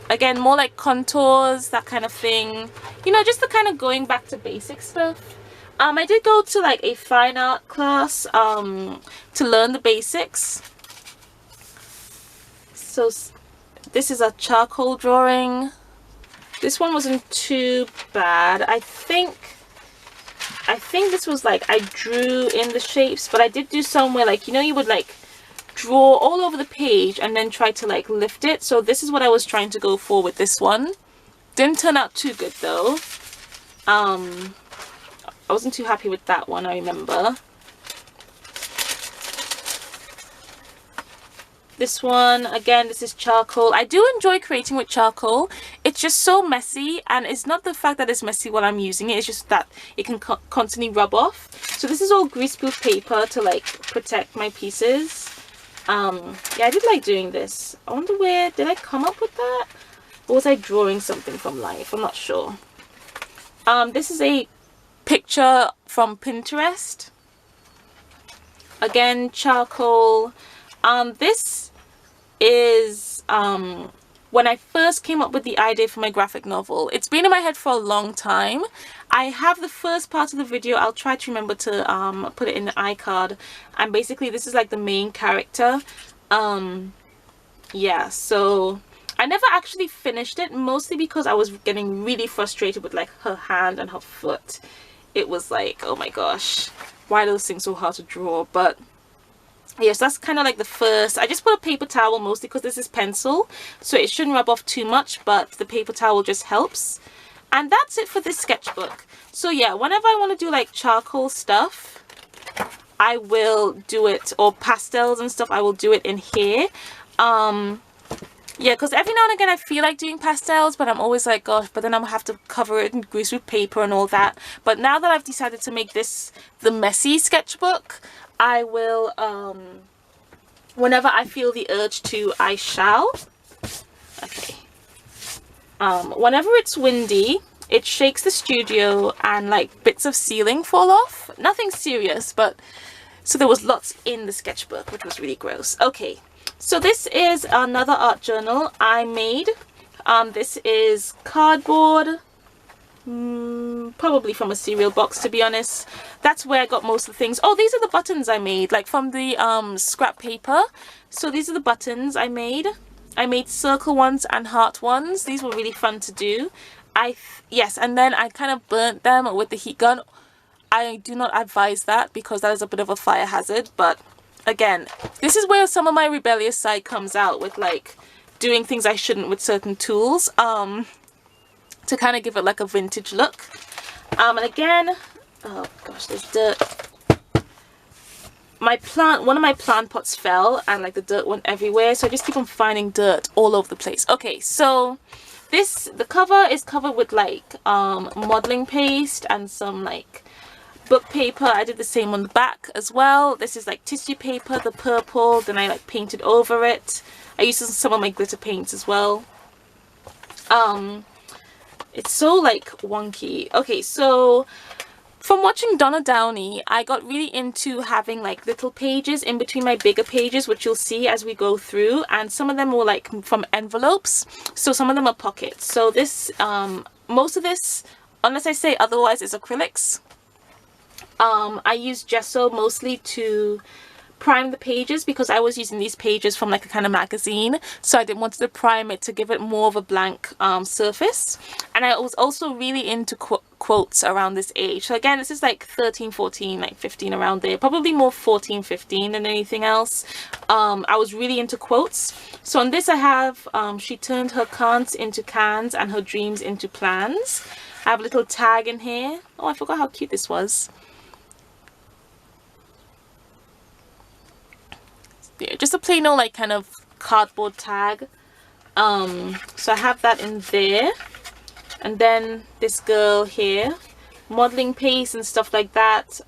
Again, more like contours, that kind of thing. You know, just the kind of going back to basic stuff. I did go to like a fine art class to learn the basics. So this is a charcoal drawing. This one wasn't too bad. I think this was like, I drew in the shapes, but I did do somewhere like, you know, you would like draw all over the page and then try to like lift it. So this is what I was trying to go for with this one. Didn't turn out too good though. I wasn't too happy with that one, I remember. This one, again, this is charcoal. I do enjoy creating with charcoal. It's just so messy, and it's not the fact that it's messy while I'm using it, it's just that it can constantly rub off. So this is all greaseproof paper to like protect my pieces. Yeah, I did like doing this. I wonder where, did I come up with that? Or was I drawing something from life? I'm not sure. This is a picture from Pinterest. Again, charcoal. This is when I first came up with the idea for my graphic novel. It's been in my head for a long time. I have the first part of the video. I'll try to remember to put it in the iCard. And basically this is like the main character. Yeah, so I never actually finished it, mostly because I was getting really frustrated with like her hand and her foot. It was like, oh my gosh, why are those things so hard to draw? But yes, that's kind of like the first. I just put a paper towel mostly because this is pencil, so it shouldn't rub off too much, but the paper towel just helps. And that's it for this sketchbook. So yeah, whenever I want to do like charcoal stuff, I will do it, or pastels and stuff, I will do it in here. Yeah, because every now and again I feel like doing pastels, but I'm always like, gosh, but then I'm gonna have to cover it in grease with paper and all that. But now that I've decided to make this the messy sketchbook, I will, whenever I feel the urge to, I shall. Okay. Whenever it's windy, it shakes the studio and like bits of ceiling fall off. Nothing serious, but so there was lots in the sketchbook, which was really gross. Okay. So this is another art journal I made. This is cardboard, probably from a cereal box, to be honest. That's where I got most of the things. Oh, these are the buttons I made, like from the scrap paper. So these are the buttons I made. I made circle ones and heart ones. These were really fun to do. Yes, and then I kind of burnt them with the heat gun. I do not advise that because that is a bit of a fire hazard, but again, this is where some of my rebellious side comes out, with like doing things I shouldn't with certain tools, to kind of give it like a vintage look. And again, oh gosh, there's dirt. One of my plant pots fell and like the dirt went everywhere, so I just keep on finding dirt all over the place. Okay, so the cover is covered with like modeling paste and some like book paper. I did the same on the back as well. This is like tissue paper, the purple, then I like painted over it. I used some of my glitter paints as well. It's so like wonky. Okay, so from watching Donna Downey, I got really into having like little pages in between my bigger pages, which you'll see as we go through, and some of them were like from envelopes, so some of them are pockets. So this most of this, unless I say otherwise, is acrylics. I use gesso mostly to prime the pages because I was using these pages from like a kind of magazine, so I didn't want to prime it to give it more of a blank surface. And I was also really into quotes around this age. So again, this is like 13, 14, like 15, around there, probably more 14, 15 than anything else. I was really into quotes. So on this I have she turned her can'ts into cans and her dreams into plans. I have a little tag in here. Oh, I forgot how cute this was. Yeah, just a plain old like kind of cardboard tag. So I have that in there, and then this girl here, modeling paste and stuff like that.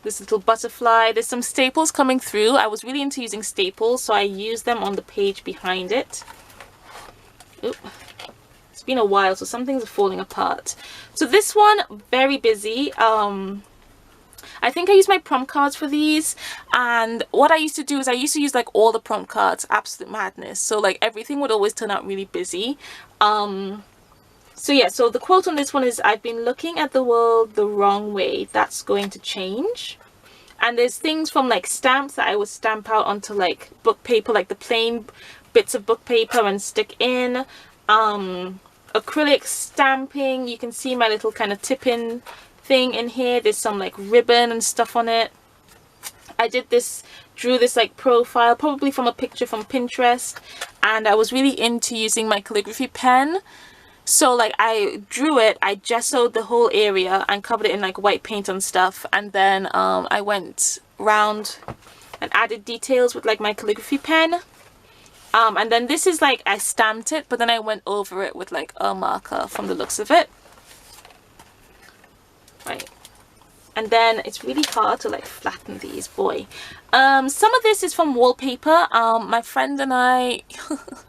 This little butterfly. There's some staples coming through. I was really into using staples, so I used them on the page behind it. Oop. It's been a while, so some things are falling apart. So this one, very busy. I think I used my prompt cards for these, and what I used to do is I used to use like all the prompt cards. Absolute madness. So like everything would always turn out really busy. So yeah, so the quote on this one is, "I've been looking at the world the wrong way. That's going to change." And there's things from like stamps that I would stamp out onto like book paper, like the plain bits of book paper, and stick in. Acrylic stamping. You can see my little kind of tip-in thing in here. There's some like ribbon and stuff on it. I drew this like profile, probably from a picture from Pinterest, and I was really into using my calligraphy pen. So like I drew it, I gessoed the whole area and covered it in like white paint and stuff, and then I went round and added details with like my calligraphy pen. And then this is like I stamped it, but then I went over it with like a marker from the looks of it. Right. And then it's really hard to like flatten these, boy. Some of this is from wallpaper. My friend and I,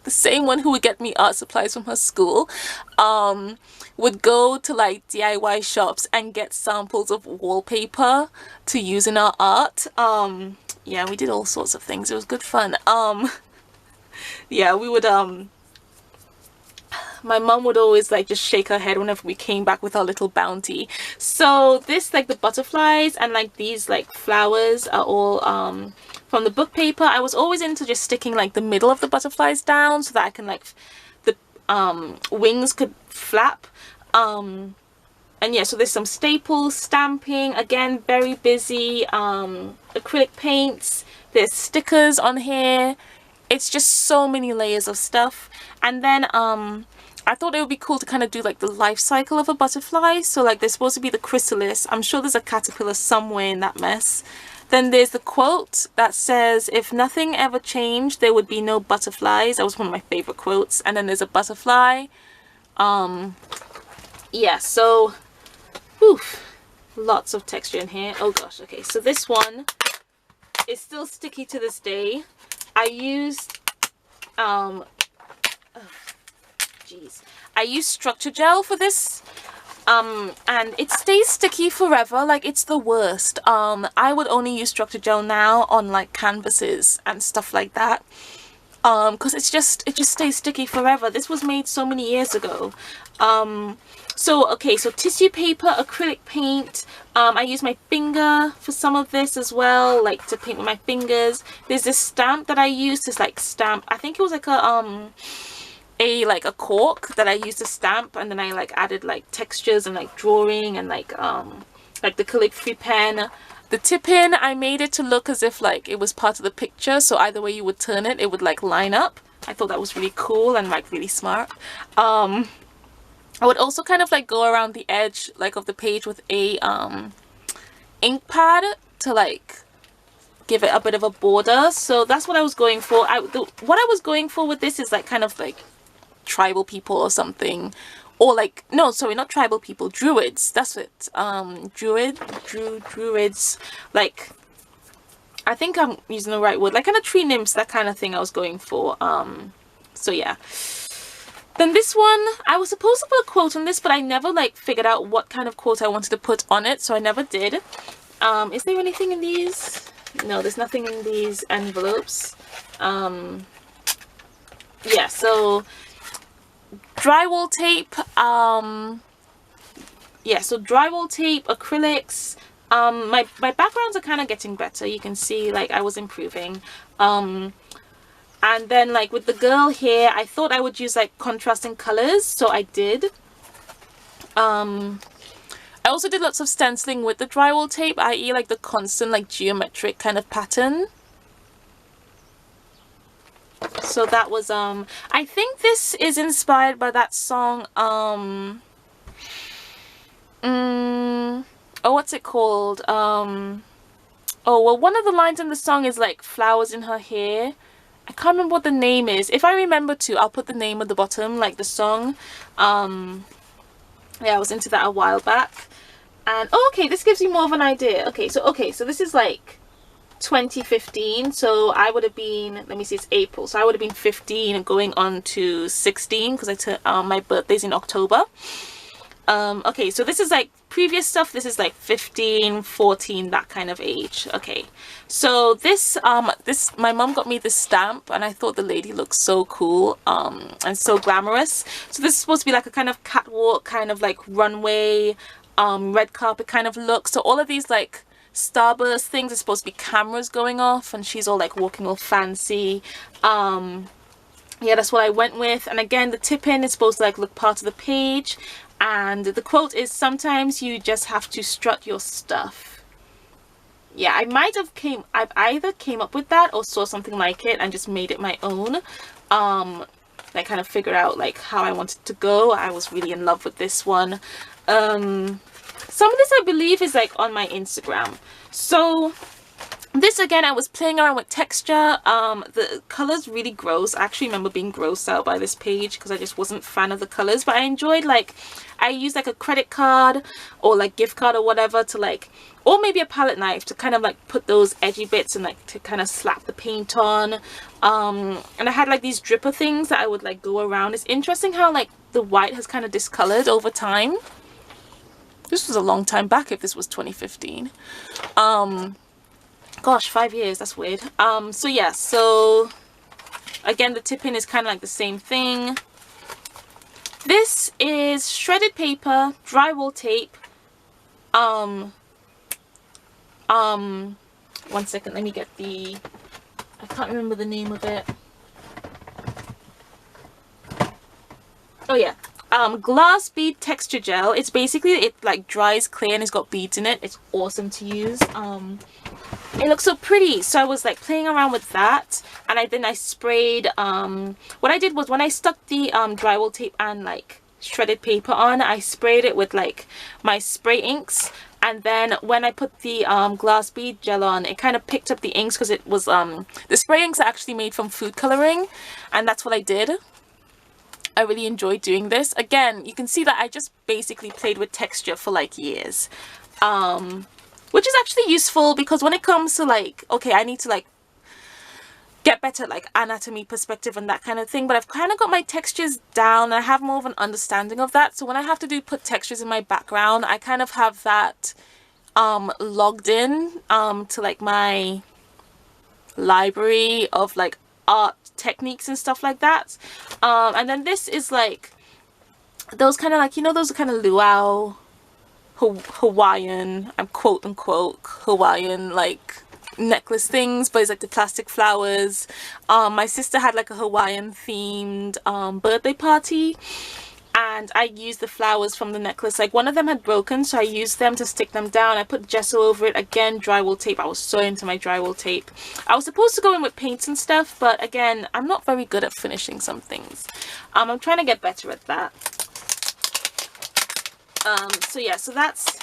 the same one who would get me art supplies from her school, would go to like DIY shops and get samples of wallpaper to use in our art. Yeah, we did all sorts of things. It was good fun. yeah, we would my mom would always like just shake her head whenever we came back with our little bounty. So this, like the butterflies and like these like flowers are all from the book paper. I was always into just sticking like the middle of the butterflies down so that I can like the wings could flap. And yeah, so there's some staples, stamping, again very busy, acrylic paints, there's stickers on here. It's just so many layers of stuff. And then I thought it would be cool to kind of do like the life cycle of a butterfly. So like there's supposed to be the chrysalis. I'm sure there's a caterpillar somewhere in that mess. Then there's the quote that says, if nothing ever changed, there would be no butterflies. That was one of my favorite quotes. And then there's a butterfly. Yeah, so oof, lots of texture in here. Oh gosh, okay, so this one is still sticky to this day. I used I used structure gel for this, and it stays sticky forever. Like, it's the worst. I would only use structure gel now on like canvases and stuff like that, because it just stays sticky forever. This was made so many years ago. So okay, so tissue paper, acrylic paint. I use my finger for some of this as well, like to paint with my fingers. There's this stamp that I used to like stamp. I think it was like a cork that I used to stamp, and then I like added like textures and like drawing and like the calligraphy pen. The tip in, I made it to look as if like it was part of the picture, so either way you would turn it, it would like line up. I thought that was really cool and like really smart. I would also kind of like go around the edge like of the page with a ink pad to like give it a bit of a border. So that's what I was going for. What I was going for with this is like kind of like tribal people or something, or like, no, sorry, not tribal people, druids. That's it. Druids, like, I think I'm using the right word, like kind of tree nymphs, that kind of thing I was going for. So yeah. Then this one, I was supposed to put a quote on this, but I never like figured out what kind of quote I wanted to put on it, so I never did. Is there anything in these? No, there's nothing in these envelopes. Yeah, so drywall tape, yeah, so drywall tape, acrylics. My backgrounds are kind of getting better. You can see like I was improving. And then like with the girl here, I thought I would use like contrasting colors, so I did. I also did lots of stenciling with the drywall tape, i.e. like the constant like geometric kind of pattern. So that was I think this is inspired by that song, oh, what's it called? Oh, well, one of the lines in the song is like flowers in her hair. I can't remember what the name is. If I remember to, I'll put the name at the bottom, like the song. Yeah, I was into that a while back. And oh, okay, this gives you more of an idea. Okay, so this is like 2015, so I would have been, let me see, it's April, so I would have been 15 and going on to 16 because my birthday's in October. Okay, so this is like previous stuff. This is like 15, 14, that kind of age. Okay, so this my mom got me this stamp, and I thought the lady looked so cool and so glamorous. So this is supposed to be like a kind of catwalk, kind of like runway, red carpet kind of look. So all of these like starburst things are supposed to be cameras going off, and she's all like walking all fancy. Yeah, that's what I went with. And again, the tip in is supposed to like look part of the page. And the quote is, sometimes you just have to strut your stuff. Yeah, I've either came up with that or saw something like it and just made it my own. I kind of figured out like how I wanted to go. I was really in love with this one. Some of this I believe is like on my Instagram. So this again, I was playing around with texture. The colors really gross. I actually remember being grossed out by this page because I just wasn't a fan of the colors, but I enjoyed, like, I used like a credit card or like gift card or whatever to like, or maybe a palette knife to kind of like put those edgy bits and like to kind of slap the paint on. And I had like these dripper things that I would like go around. It's interesting how like the white has kind of discolored over time. This was a long time back if this was 2015. Gosh, 5 years, that's weird. So yeah, so Again, the tip-in is kind of like the same thing. This is shredded paper, drywall tape. One second, let me get the, I can't remember the name of it. Oh yeah, glass bead texture gel. It's basically, it like dries clear and it's got beads in it. It's awesome to use. It looks so pretty, so I was like playing around with that, and then I sprayed, what I did was when I stuck the drywall tape and like shredded paper on, I sprayed it with like my spray inks, and then when I put the glass bead gel on, it kind of picked up the inks, because it was the spray inks are actually made from food coloring, and that's what I did. I really enjoyed doing this. Again, you can see that I just basically played with texture for like years. Which is actually useful, because when it comes to like, okay, I need to like get better like anatomy perspective and that kind of thing, but I've kind of got my textures down and I have more of an understanding of that. So when I have to put textures in my background, I kind of have that logged in to like my library of like art techniques and stuff like that. And then this is like those kind of like, you know, those kind of luau Hawaiian, I'm quote unquote Hawaiian like necklace things, but it's like the plastic flowers. My sister had like a Hawaiian themed birthday party, and I used the flowers from the necklace. Like one of them had broken, so I used them to stick them down. I put gesso over it. Again, drywall tape. I was so into my drywall tape. I was supposed to go in with paints and stuff, but again, I'm not very good at finishing some things. I'm trying to get better at that. So yeah, so that's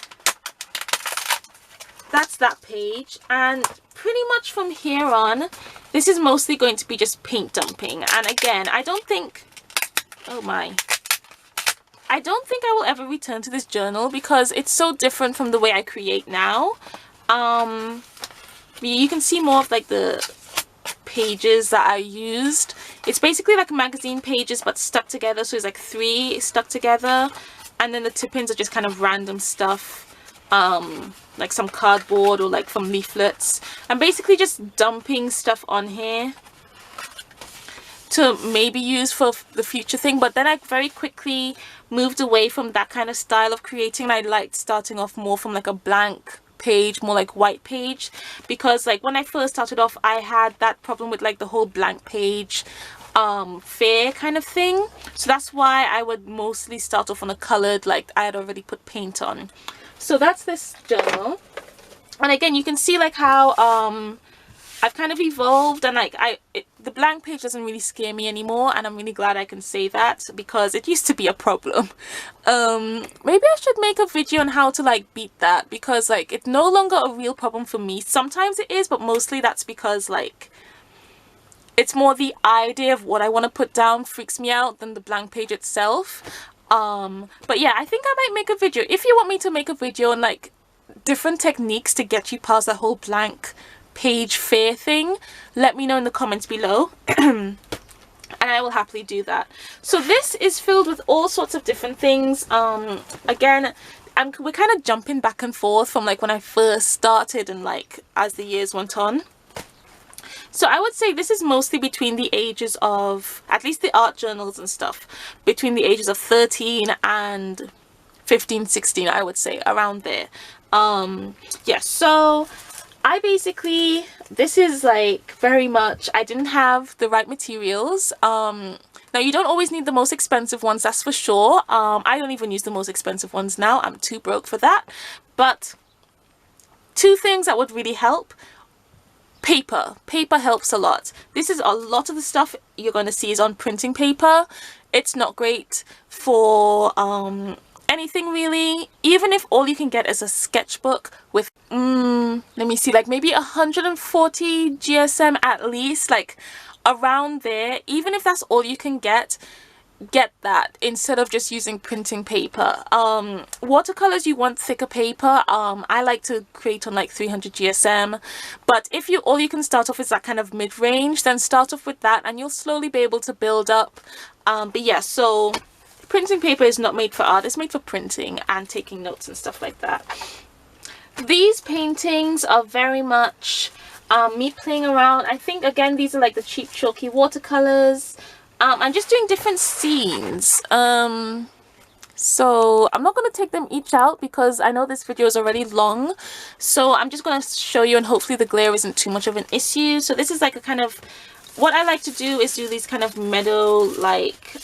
that page, and pretty much from here on, this is mostly going to be just paint dumping. And again, I don't think, oh my, I don't think I will ever return to this journal, because it's so different from the way I create now. You can see more of like the pages that I used. It's basically like magazine pages but stuck together, so it's like 3 stuck together. And then the tip-ins are just kind of random stuff, like some cardboard or like from leaflets. I'm basically just dumping stuff on here to maybe use for the future thing. But then I very quickly moved away from that kind of style of creating. I liked starting off more from like a blank page, more like white page, because like when I first started off, I had that problem with like the whole blank page fair kind of thing. So that's why I would mostly start off on a colored, like I had already put paint on. So that's this journal. And again, you can see like how I've kind of evolved, and like the blank page doesn't really scare me anymore, and I'm really glad I can say that, because it used to be a problem. Maybe I should make a video on how to like beat that, because like it's no longer a real problem for me. Sometimes it is, but mostly that's because like it's more the idea of what I want to put down freaks me out than the blank page itself. But yeah, I think I might make a video. If you want me to make a video on like different techniques to get you past that whole blank page fair thing, let me know in the comments below. And I will happily do that. So this is filled with all sorts of different things. Again, we're kind of jumping back and forth from like when I first started and like as the years went on. So I would say this is mostly between the ages of, at least the art journals and stuff, between the ages of 13 and 15, 16, I would say, around there. Yeah, so I basically, this is like very much, I didn't have the right materials. Now you don't always need the most expensive ones, that's for sure. I don't even use the most expensive ones now, I'm too broke for that. But 2 things that would really help. Paper helps a lot. This is a lot of the stuff you're going to see is on printing paper. It's not great for anything really, even if all you can get is a sketchbook with let me see, like maybe 140 GSM at least, like around there. Even if that's all you can get that instead of just using printing paper. Watercolors, you want thicker paper. I like to create on like 300 GSM, but if all you can start off is that kind of mid-range, then start off with that and you'll slowly be able to build up. But yeah, so printing paper is not made for art, it's made for printing and taking notes and stuff like that. These paintings are very much me playing around. I think again these are like the cheap chalky watercolors. I'm just doing different scenes. So I'm not going to take them each out because I know this video is already long. So I'm just going to show you, and hopefully the glare isn't too much of an issue. So this is like a kind of, what I like to do is do these kind of meadow like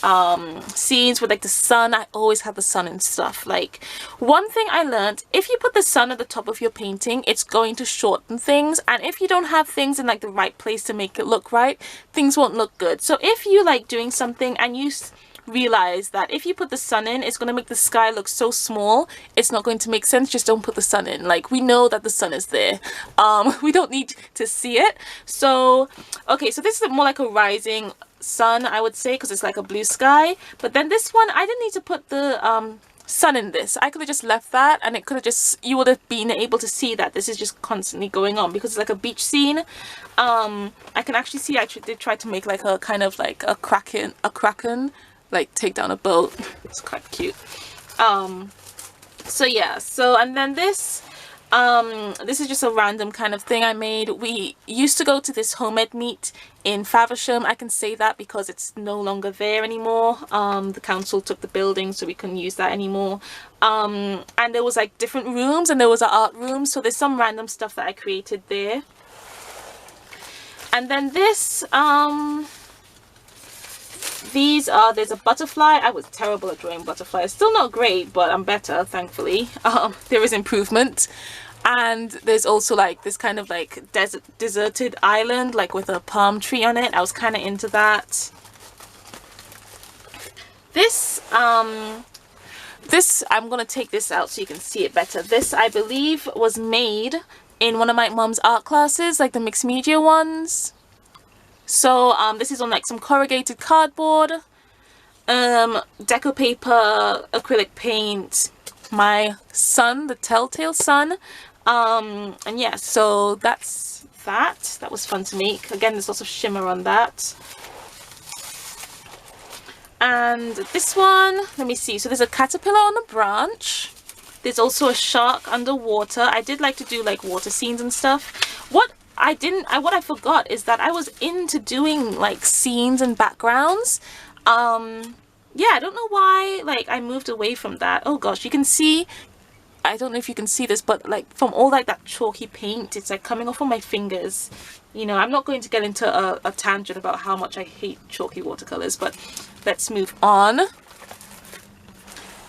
scenes with like the sun. I always have the sun and stuff. Like, one thing I learned, if you put the sun at the top of your painting, it's going to shorten things, and if you don't have things in like the right place to make it look right, things won't look good. So if you like doing something and you realize that if you put the sun in, it's going to make the sky look so small, it's not going to make sense, just don't put the sun in. Like, we know that the sun is there, we don't need to see it. So okay, so this is more like a rising sun, I would say, because it's like a blue sky. But then this one, I didn't need to put the sun in this. I could have just left that, and it could have just, you would have been able to see that this is just constantly going on because it's like a beach scene. I can actually see, I actually did try to make like a kind of like a kraken like take down a boat. It's quite cute. So yeah, so, and then this is just a random kind of thing I made. We used to go to this homemade meet in Faversham. I can say that because it's no longer there anymore. The council took the building, so we couldn't use that anymore. And there was like different rooms, and there was an art room, so there's some random stuff that I created there. And then this, there's a butterfly. I was terrible at drawing butterflies. Still not great, but I'm better, thankfully. There is improvement. And there's also like this kind of like deserted island, like with a palm tree on it. I was kind of into that. This, I'm gonna take this out so you can see it better. This, I believe, was made in one of my mom's art classes, like the mixed media ones. So this is on like some corrugated cardboard, deco paper, acrylic paint, my sun, the telltale sun, and yeah, so that's that was fun to make. Again, there's lots of shimmer on that. And this one, let me see, so there's a caterpillar on a branch. There's also a shark underwater. I did like to do like water scenes and stuff. What I forgot is that I was into doing like scenes and backgrounds. Yeah, I don't know why like I moved away from that. Oh gosh, you can see, I don't know if you can see this, but like from all like that chalky paint, it's like coming off on my fingers. You know, I'm not going to get into a tangent about how much I hate chalky watercolors, but let's move on.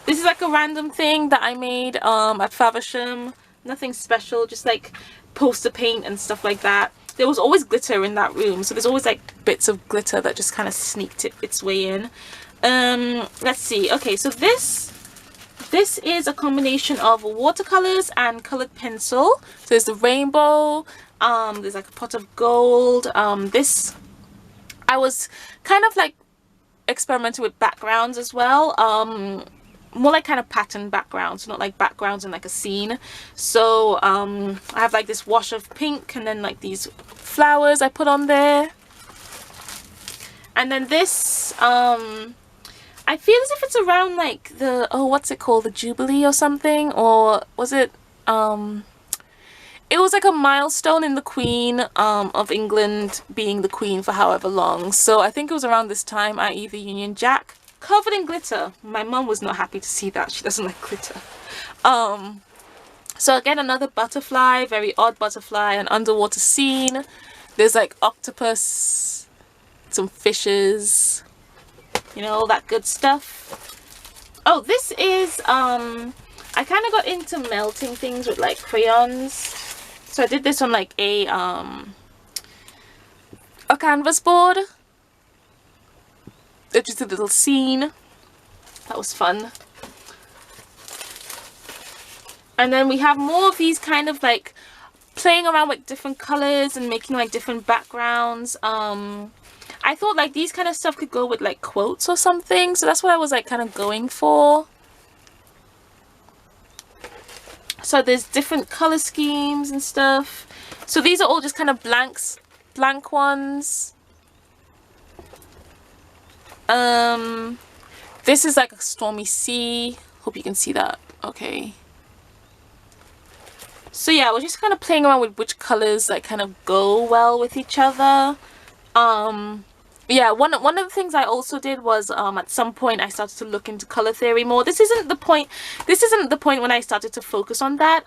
This is like a random thing that I made at Faversham. Nothing special, just like poster paint and stuff like that. There was always glitter in that room, so there's always like bits of glitter that just kind of sneaked its way in. Let's see. Okay, so this is a combination of watercolors and colored pencil. So there's the rainbow, there's like a pot of gold. This, I was kind of like experimenting with backgrounds as well. More like kind of pattern backgrounds, not like backgrounds in like a scene. So I have like this wash of pink, and then like these flowers I put on there. And then this, I feel as if it's around like the, oh, what's it called, the Jubilee or something, or was it, it was like a milestone in the Queen of England being the Queen for however long. So I think it was around this time, i.e. the Union Jack. Covered in glitter. My mum was not happy to see that. She doesn't like glitter. So again, another butterfly, very odd butterfly, an underwater scene. There's like octopus, some fishes, you know, all that good stuff. Oh, this is, I kind of got into melting things with like crayons. So I did this on like a canvas board. Just a little scene. That was fun. And then we have more of these kind of like playing around with different colors and making like different backgrounds. I thought like these kind of stuff could go with like quotes or something, so that's what I was like kind of going for. So there's different color schemes and stuff. So these are all just kind of blank ones. This is like a stormy sea. Hope you can see that. Okay. So yeah, we're just kind of playing around with which colors like kind of go well with each other. Yeah, one of the things I also did was at some point I started to look into color theory more. This isn't the point when I started to focus on that.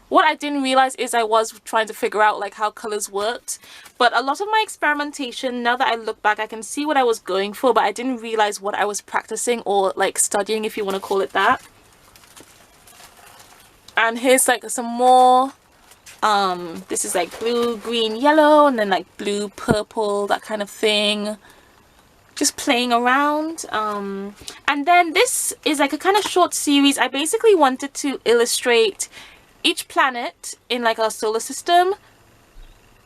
What I didn't realize is I was trying to figure out like how colors worked, but a lot of my experimentation, now that I look back, I can see what I was going for, but I didn't realize what I was practicing or like studying, if you want to call it that. And here's like some more. This is like blue, green, yellow, and then like blue, purple, that kind of thing. Just playing around. And then this is like a kind of short series. I basically wanted to illustrate each planet in like our solar system.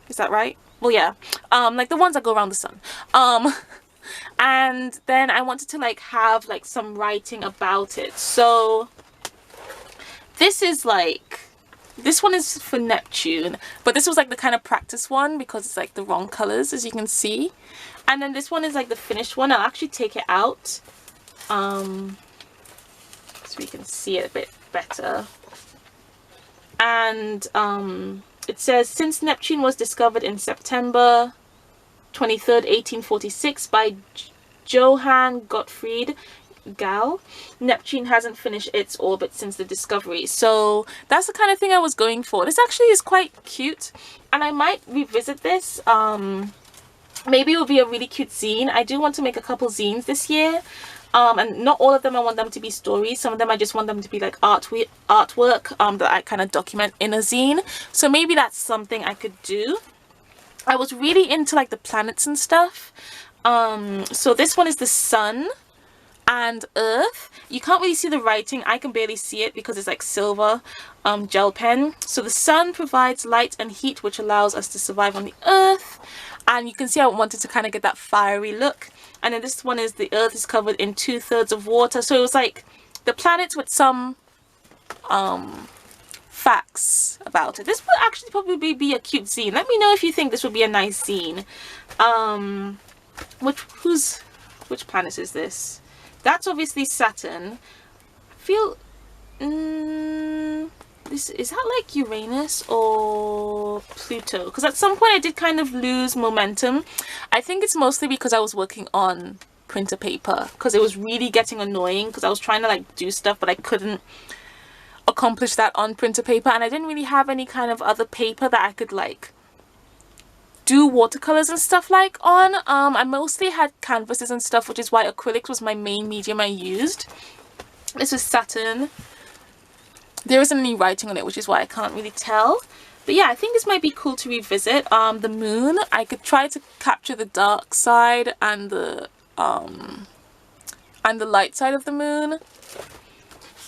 Is that right? Well, yeah. Like the ones that go around the sun. And then I wanted to like have like some writing about it. So this is like, this one is for Neptune, but this was like the kind of practice one because it's like the wrong colors, as you can see. And then this one is like the finished one. I'll actually take it out so we can see it a bit better. And it says, since Neptune was discovered in September 23rd, 1846 by Johann Gottfried Galle, Neptune hasn't finished its orbit since the discovery. So that's the kind of thing I was going for. This actually is quite cute, and I might revisit this. Maybe it will be a really cute zine. I do want to make a couple zines this year, and not all of them I want them to be stories. Some of them I just want them to be like artwork that I kind of document in a zine. So maybe that's something I could do. I was really into like the planets and stuff. So this one is the sun and Earth. You can't really see the writing. I can barely see it because it's like silver gel pen. So the sun provides light and heat, which allows us to survive on the Earth. And you can see I wanted to kind of get that fiery look. And then this one is the Earth is covered in 2/3 of water. So it was like the planets with some facts about it. This would actually probably be a cute zine. Let me know if you think this would be a nice zine. Which planet is this? That's obviously Saturn. I feel this is that like Uranus or Pluto, because at some point I did kind of lose momentum. I think it's mostly because I was working on printer paper, because it was really getting annoying because I was trying to like do stuff but I couldn't accomplish that on printer paper, and I didn't really have any kind of other paper that I could like do watercolors and stuff like on. I mostly had canvases and stuff, which is why acrylics was my main medium I used. This is Saturn. There isn't any writing on it, which is why I can't really tell. But yeah, I think this might be cool to revisit. The moon, I could try to capture the dark side and the light side of the moon.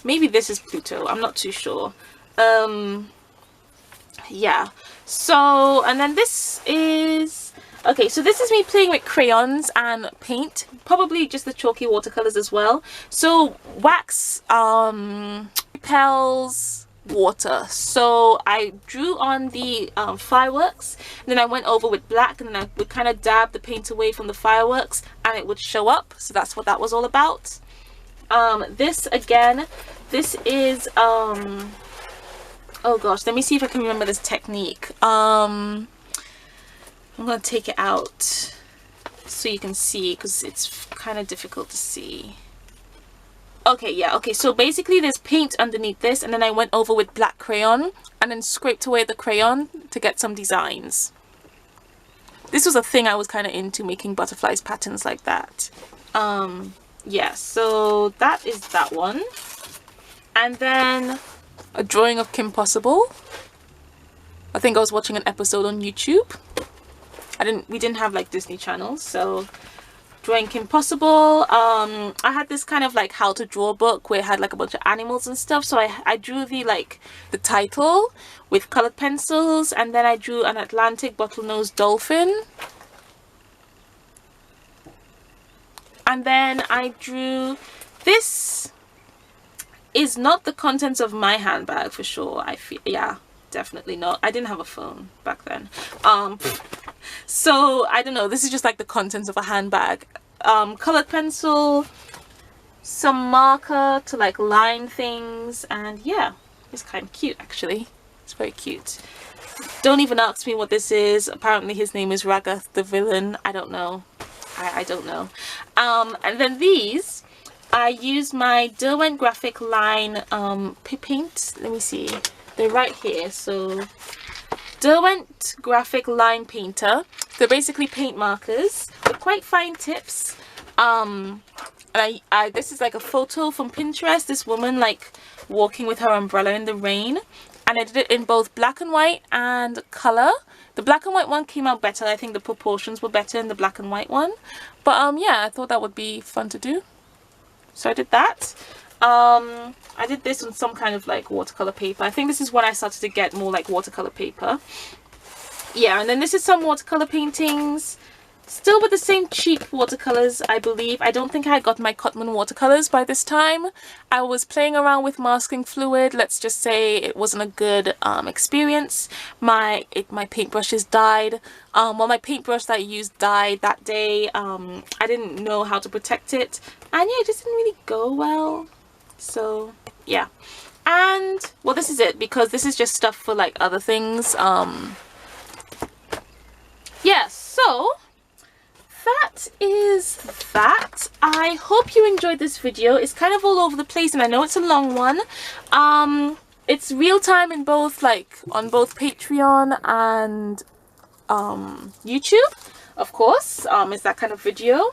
Maybe this is Pluto, I'm not too sure. Yeah, so, and then this is, okay, so this is me playing with crayons and paint, probably just the chalky watercolors as well. So wax repels water, so I drew on the fireworks, and then I went over with black, and then I would kind of dab the paint away from the fireworks and it would show up. So that's what that was all about. This again, this is oh gosh, let me see if I can remember this technique. I'm gonna take it out so you can see, because it's kind of difficult to see. Okay, yeah, okay, so basically there's paint underneath this, and then I went over with black crayon and then scraped away the crayon to get some designs. This was a thing I was kind of into, making butterflies patterns like that. Yeah, so that is that one. And then a drawing of Kim Possible. I think I was watching an episode on YouTube. We didn't have like Disney channels, so drawing Kim Possible. I had this kind of like how to draw book where it had like a bunch of animals and stuff, so I drew the title with colored pencils, and then I drew an Atlantic bottlenose dolphin, and then I drew this. Is not the contents of my handbag for sure. I feel, yeah, definitely not. I didn't have a phone back then. So I don't know, this is just like the contents of a handbag. Colored pencil, some marker to like line things, and yeah, it's kind of cute actually. It's very cute. Don't even ask me what this is. Apparently his name is Ragath the villain. I don't know. I don't know. And then these, I use my Derwent graphic line paint. Let me see. They're right here. So Derwent graphic line painter. They're basically paint markers with quite fine tips. This is like a photo from Pinterest. This woman like walking with her umbrella in the rain. And I did it in both black and white and color. The black and white one came out better. I think the proportions were better in the black and white one. But yeah, I thought that would be fun to do. So I did that. I did this on some kind of like watercolor paper. I think this is when I started to get more like watercolor paper. Yeah, and then this is some watercolor paintings. Still with the same cheap watercolors, I believe. I don't think I got my Cotman watercolors by this time. I was playing around with masking fluid. Let's just say it wasn't a good experience. My paintbrushes died. Well, my paintbrush that I used died that day. I didn't know how to protect it. And yeah, it just didn't really go well. So yeah. And well, this is it, because this is just stuff for like other things. Yeah, so that is that. I hope you enjoyed this video. It's kind of all over the place and I know it's a long one. It's real time in both, like on both Patreon and YouTube, of course. It's that kind of video.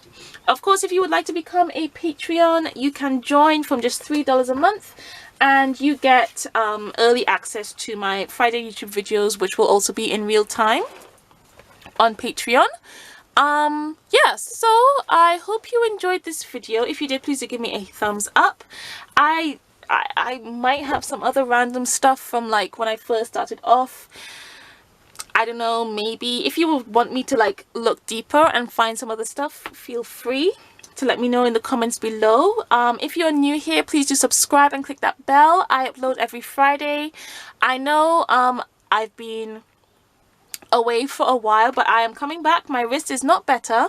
Of course, if you would like to become a Patreon, you can join from just $3 a month and you get early access to my Friday YouTube videos, which will also be in real time on Patreon. Yeah, so I hope you enjoyed this video. If you did, please do give me a thumbs up. I might have some other random stuff from like when I first started off. I don't know, maybe if you want me to like look deeper and find some other stuff, feel free to let me know in the comments below. If you're new here, please do subscribe and click that bell. I upload every Friday. I know I've been away for a while, but I am coming back. My wrist is not better,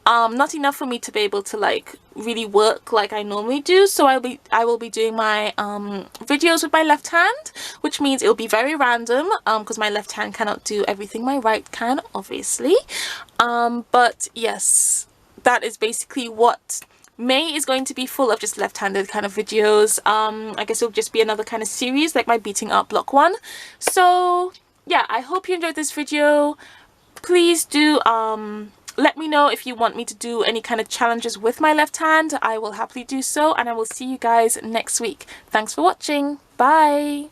not enough for me to be able to like really work like I normally do, so I will be doing my videos with my left hand, which means it'll be very random because my left hand cannot do everything my right can, obviously. But yes, that is basically what May is going to be, full of just left-handed kind of videos. I guess it'll just be another kind of series like my beating art block one. So yeah, I hope you enjoyed this video. Please do let me know if you want me to do any kind of challenges with my left hand. I will happily do so, and I will see you guys next week. Thanks for watching. Bye.